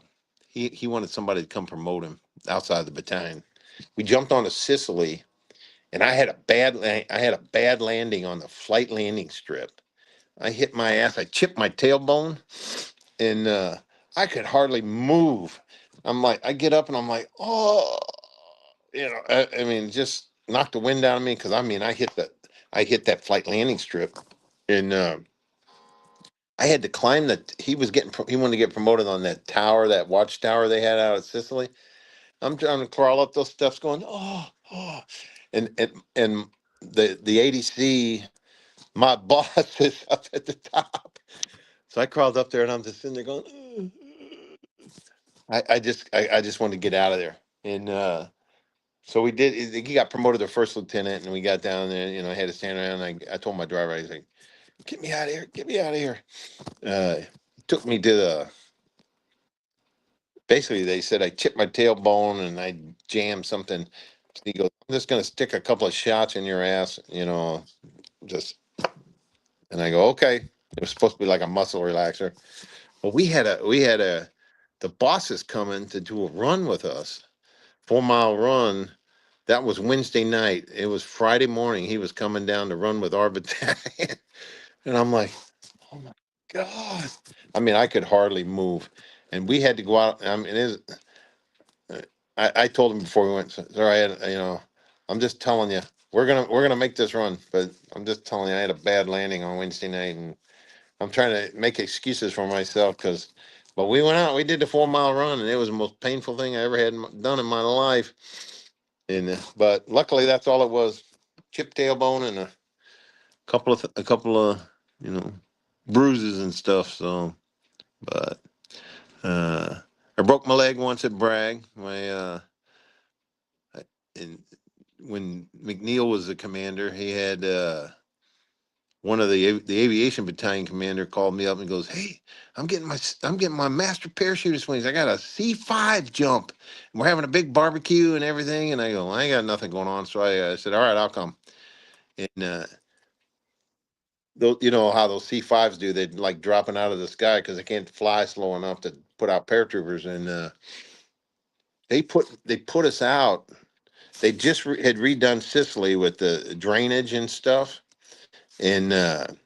S3: he wanted somebody to come promote him outside the battalion. We jumped onto Sicily, and I had a bad landing on the flight landing strip. I hit my ass. I chipped my tailbone, and I could hardly move. I'm like, I get up and I'm like, oh, I mean, just knocked the wind out of me because I mean, I hit that flight landing strip, and I had to climb he wanted to get promoted on that tower, that watchtower they had out at Sicily. I'm trying to crawl up those steps going, oh, oh. And the ADC, my boss is up at the top. So I crawled up there and I'm just sitting there going, I just wanted to get out of there. And so we did, he got promoted to first lieutenant and we got down there, I had to stand around and I told my driver, I was like, "Get me out of here, get me out of here." He took me to basically they said I chipped my tailbone and I jammed something. He goes, "I'm just gonna stick a couple of shots in your ass, just." And I go, "Okay." It was supposed to be like a muscle relaxer. But the boss is coming to do a run with us, 4 mile run. That was Wednesday night. It was Friday morning. He was coming down to run with our battalion. And I'm like, "Oh my God." I mean, I could hardly move. And we had to go out. I mean, I told him before we went, "Sir, I'm just telling you, we're gonna make this run, but I'm just telling you, I had a bad landing on Wednesday night, and I'm trying to make excuses for myself but we went out, we did the 4 mile run, and it was the most painful thing I ever had done in my life. And but luckily, that's all it was: chipped tailbone and a couple of you know bruises and stuff. So, but I broke my leg once at Bragg. And when McNeil was the commander, he had one of the aviation battalion commander called me up and goes, "Hey, I'm getting my master parachuter wings. I got a C5 jump. And we're having a big barbecue and everything." And I go, "I ain't got nothing going on." So I said, "All right, I'll come." And you know how those C5s do? They like dropping out of the sky because they can't fly slow enough to put out paratroopers. And they put us out. They just had redone Sicily with the drainage and stuff. and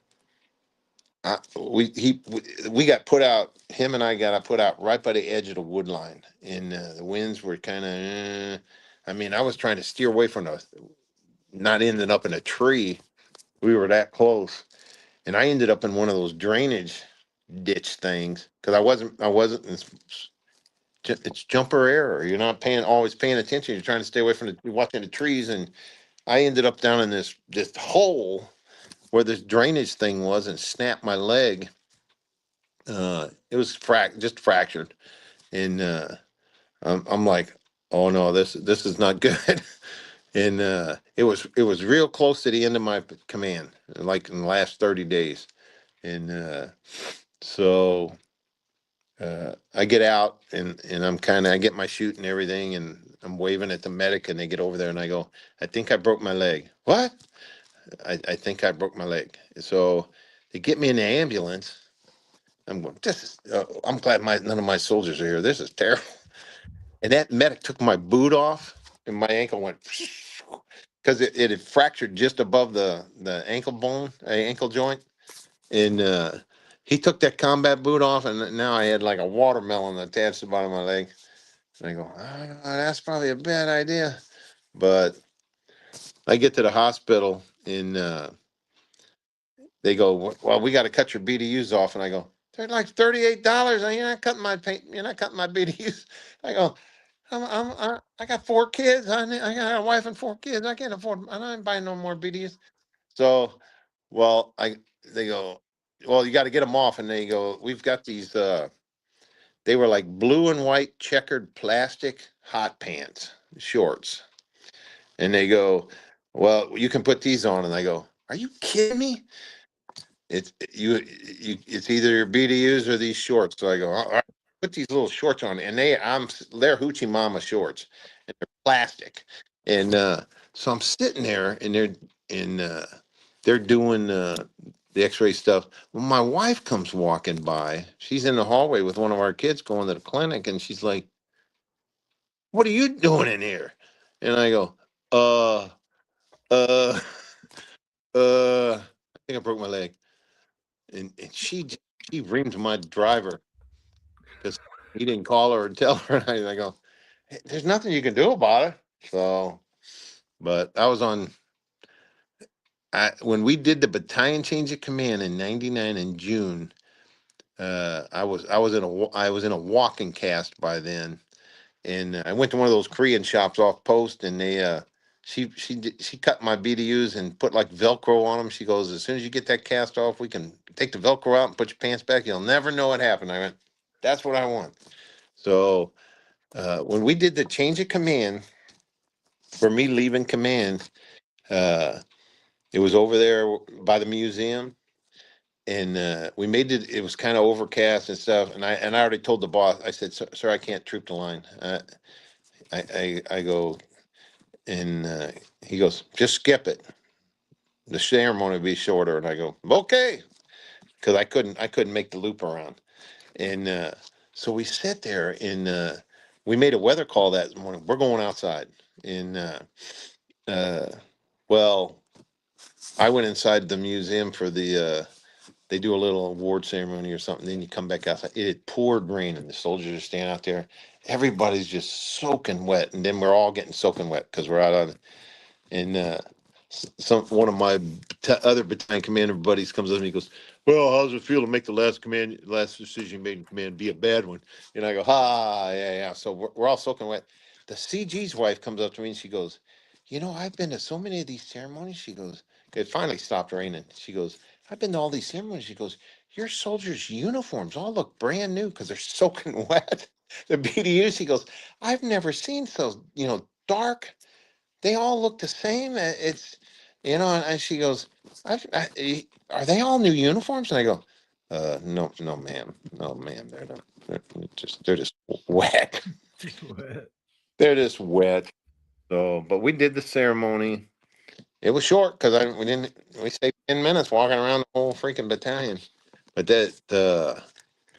S3: we got put out. Him and I got put out right by the edge of the wood line, and the winds were kind of. I mean, I was trying to steer away from not ending up in a tree. We were that close, and I ended up in one of those drainage ditch things because I wasn't. It's jumper error. You're not always paying attention. You're trying to stay away from you're watching the trees, and I ended up down in this hole where this drainage thing was, and snapped my leg. It was just fractured, and I'm like, oh no, this is not good. And it was real close to the end of my command, like in the last 30 days, and so I get out, and I get my chute and everything, and I'm waving at the medic, and they get over there, and I go, I think I broke my leg. What? I think I broke my leg. So they get me in the ambulance. I'm going, I'm glad none of my soldiers are here. This is terrible. And that medic took my boot off, and my ankle went because it had fractured just above the ankle bone, ankle joint. And he took that combat boot off, and now I had like a watermelon attached to the bottom of my leg. And I go, that's probably a bad idea. But I get to the hospital, and they go, well, we got to cut your BDUs off. And I go, they're like $38. You're not cutting my paint. You're not cutting my BDUs. I go, I got 4 kids. I got a wife and 4 kids. I can't afford. I'm not buying no more BDUs. So, well, they go, well, you got to get them off. And they go, we've got these. They were like blue and white checkered plastic hot pants, shorts. And they go, well, you can put these on. And I go, are you kidding me? It's either your BDUs or these shorts. So I go, all right, put these little shorts on, and they're Hoochie Mama shorts, and they're plastic. And so I'm sitting there, and they're doing the X-ray stuff. Well, my wife comes walking by. She's in the hallway with one of our kids going to the clinic, and she's like, "What are you doing in here?" And I go, "Uh, uh, I think I broke my leg." And she reamed my driver because he didn't call her and tell her. And I go, hey, there's nothing you can do about it. So, but I was when we did the battalion change of command in '99 in June. I was in a walking cast by then, and I went to one of those Korean shops off post, and she cut my BDUs and put like Velcro on them. She goes, as soon as you get that cast off, we can take the Velcro out and put your pants back. You'll never know what happened. I went, that's what I want. So when we did the change of command for me leaving command, uh, it was over there by the museum, and we made it. It was kind of overcast and stuff. And I already told the boss. I said, "Sir, I can't troop the line." I go, and he goes, "Just skip it. The ceremony will be shorter." And I go, "Okay," because I couldn't make the loop around. And so we sit there, and we made a weather call that morning. We're going outside, and uh, well, I went inside the museum for they do a little award ceremony or something. Then you come back outside. It had poured rain, and the soldiers are standing out there. Everybody's just soaking wet, and then we're all getting soaking wet because we're out on. And one of my other battalion commander buddies comes up and he goes, "Well, how's it feel to make the last decision you made in command be a bad one?" And I go, yeah. So we're all soaking wet. The CG's wife comes up to me and she goes, I've been to so many of these ceremonies. She goes, it finally stopped raining. She goes, I've been to all these ceremonies. She goes, your soldiers' uniforms all look brand new because they're soaking wet. The BDUs, she goes, I've never seen so, dark. They all look the same. And she goes, are they all new uniforms? And I go, no, no, ma'am. No, ma'am. They're not. They're just wet. They're just wet. So, but we did the ceremony. It was short because we stayed 10 minutes walking around the whole freaking battalion. But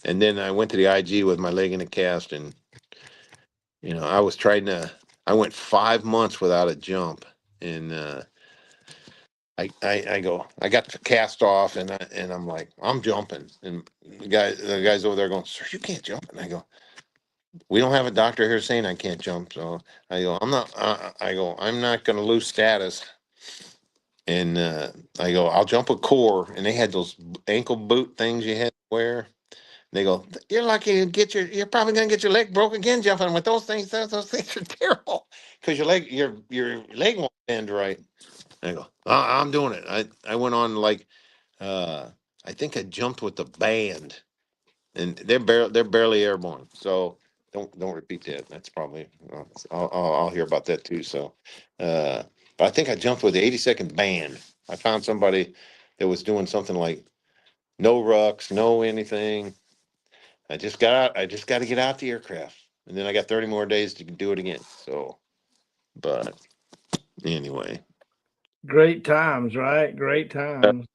S3: and then I went to the IG with my leg in a cast, and I went 5 months without a jump, and I go, I got the cast off, and I'm like, I'm jumping, and the guy's over there going, sir, you can't jump, and I go, we don't have a doctor here saying I can't jump, so I go, I'm not going to lose status, and I go, I'll jump a core, and they had those ankle boot things you had to wear. They go, you're lucky to you're probably gonna get your leg broke again jumping with those things. Those things are terrible because your leg won't bend right. I go, I'm doing it. I went on like, uh, I think I jumped with the band, and they're barely airborne. So don't repeat that. That's probably I'll hear about that too. So, but I think I jumped with the 80-second band. I found somebody that was doing something like no rucks, no anything. I just got out. I just got to get out the aircraft, and then I got 30 more days to do it again. So, but anyway,
S2: Great times, right? Great times.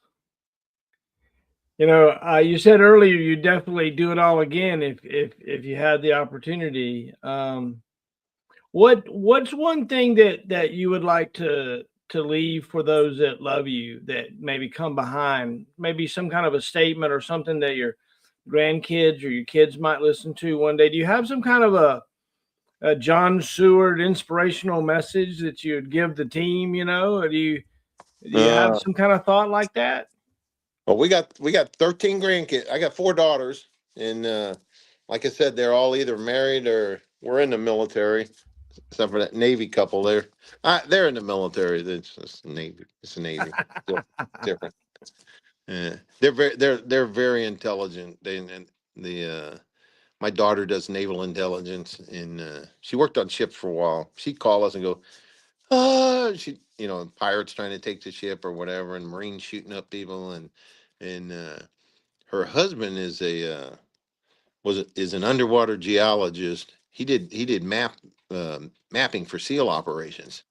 S2: You said earlier you definitely do it all again if you had the opportunity. What's one thing that you would like to leave for those that love you that maybe come behind? Maybe some kind of a statement or something that your grandkids or your kids might listen to one day. Do you have some kind of a John Seward inspirational message that you would give the team? Or do you have
S3: uh,
S2: some kind of thought like that?
S3: well, we got 13 grandkids. I got 4 daughters, and like I said, they're all either married or we're in the military. Except for that Navy couple, they're in the military. It's Navy. It's the Navy. Still different. Yeah, they're very intelligent. And the my daughter does naval intelligence, and she worked on ships for a while. She'd call us and go, pirates trying to take the ship or whatever, and Marines shooting up people, and her husband is an underwater geologist. He did mapping for SEAL operations,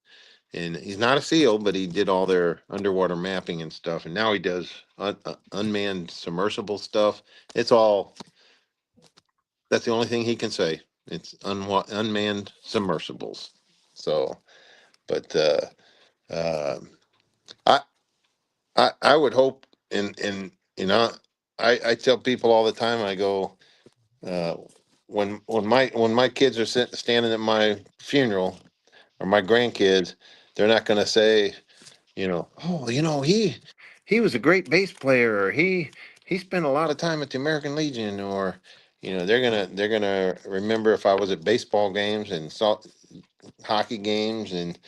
S3: and he's not a SEAL, but he did all their underwater mapping and stuff. And now he does unmanned submersible stuff. It's all That's the only thing he can say. It's unmanned submersibles. So, but uh, I I would hope, and I tell people all the time. I go, uh, when my kids are standing at my funeral, or my grandkids, they're not going to say, oh, he was a great bass player, or he spent a lot of time at the American Legion, or they're gonna remember if I was at baseball games and saw hockey games, and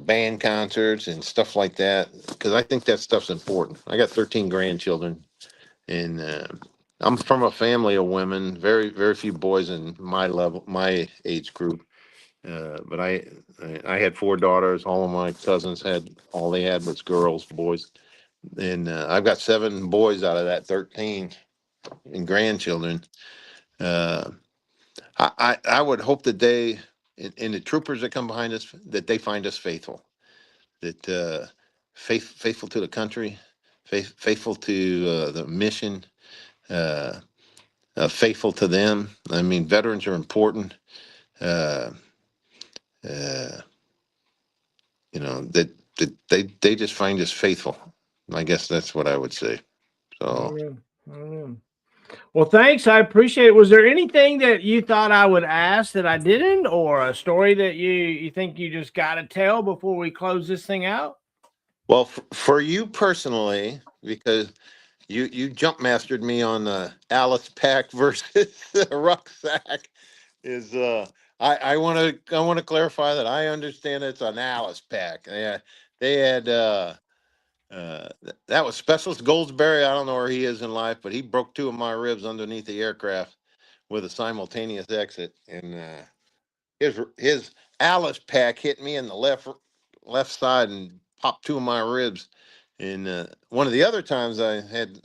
S3: band concerts and stuff like that, because I think that stuff's important. I got 13 grandchildren, and I'm from a family of women, very very few boys in my age group. But I had 4 daughters. All of my cousins all they had was girls, boys, and I've got 7 boys out of that 13 and grandchildren. Uh, I would hope that and the troopers that come behind us, that they find us faithful, that faithful to the country, faithful to the mission, uh, faithful to them. I mean, veterans are important. Uh, uh, that they just find us faithful. I guess that's what I would say. So,
S2: Amen. Amen. Well, thanks. I appreciate it. Was there anything that you thought I would ask that I didn't, or a story that you think you just got to tell before we close this thing out?
S3: well, for you personally, because you jump mastered me on the Alice pack versus the rucksack, is I want to clarify that I understand it's an Alice pack. They had that was Specialist Goldsberry. I don't know where he is in life, but he broke 2 of my ribs underneath the aircraft with a simultaneous exit, and his Alice pack hit me in the left side and popped 2 of my ribs. And one of the other times I had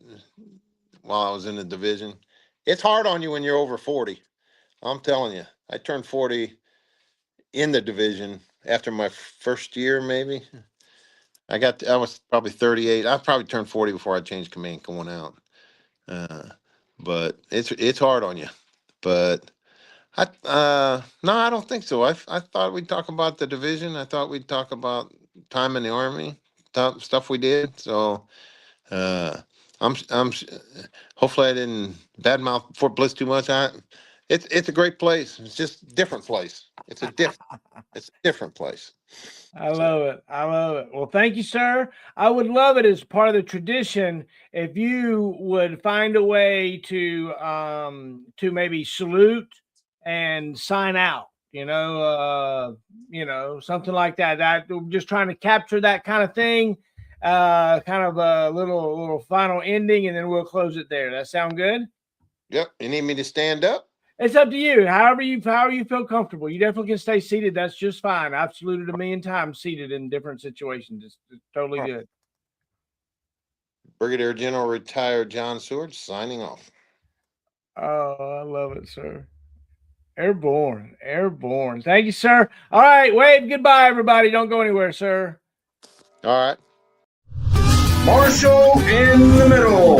S3: while I was in the division, it's hard on you when you're over 40. I'm telling you, I turned 40 in the division after my first year, maybe. I was probably 38. I probably turned 40 before I changed command going out. Uh, but it's hard on you. But no, I don't think so. I thought we'd talk about the division. I thought we'd talk about time in the Army, stuff we did. So I'm hopefully I didn't badmouth Fort Bliss too much. It's a great place. It's just a different place. It's a different place.
S2: I love it. I love it. Well, thank you, sir. I would love it as part of the tradition if you would find a way to maybe salute and sign out. Something like that. That just trying to capture that kind of thing. Kind of a little final ending, and then we'll close it there. That sound good?
S3: Yep. You need me to stand up?
S2: It's up to you. However you feel comfortable. You definitely can stay seated. That's just fine. I've saluted a million times seated in different situations. It's totally good.
S3: Brigadier General retired John Seward signing off.
S2: Oh, I love it, sir. Airborne. Thank you, sir. All right, wave goodbye, everybody. Don't go anywhere, sir.
S3: All right.
S1: Marshall in the middle.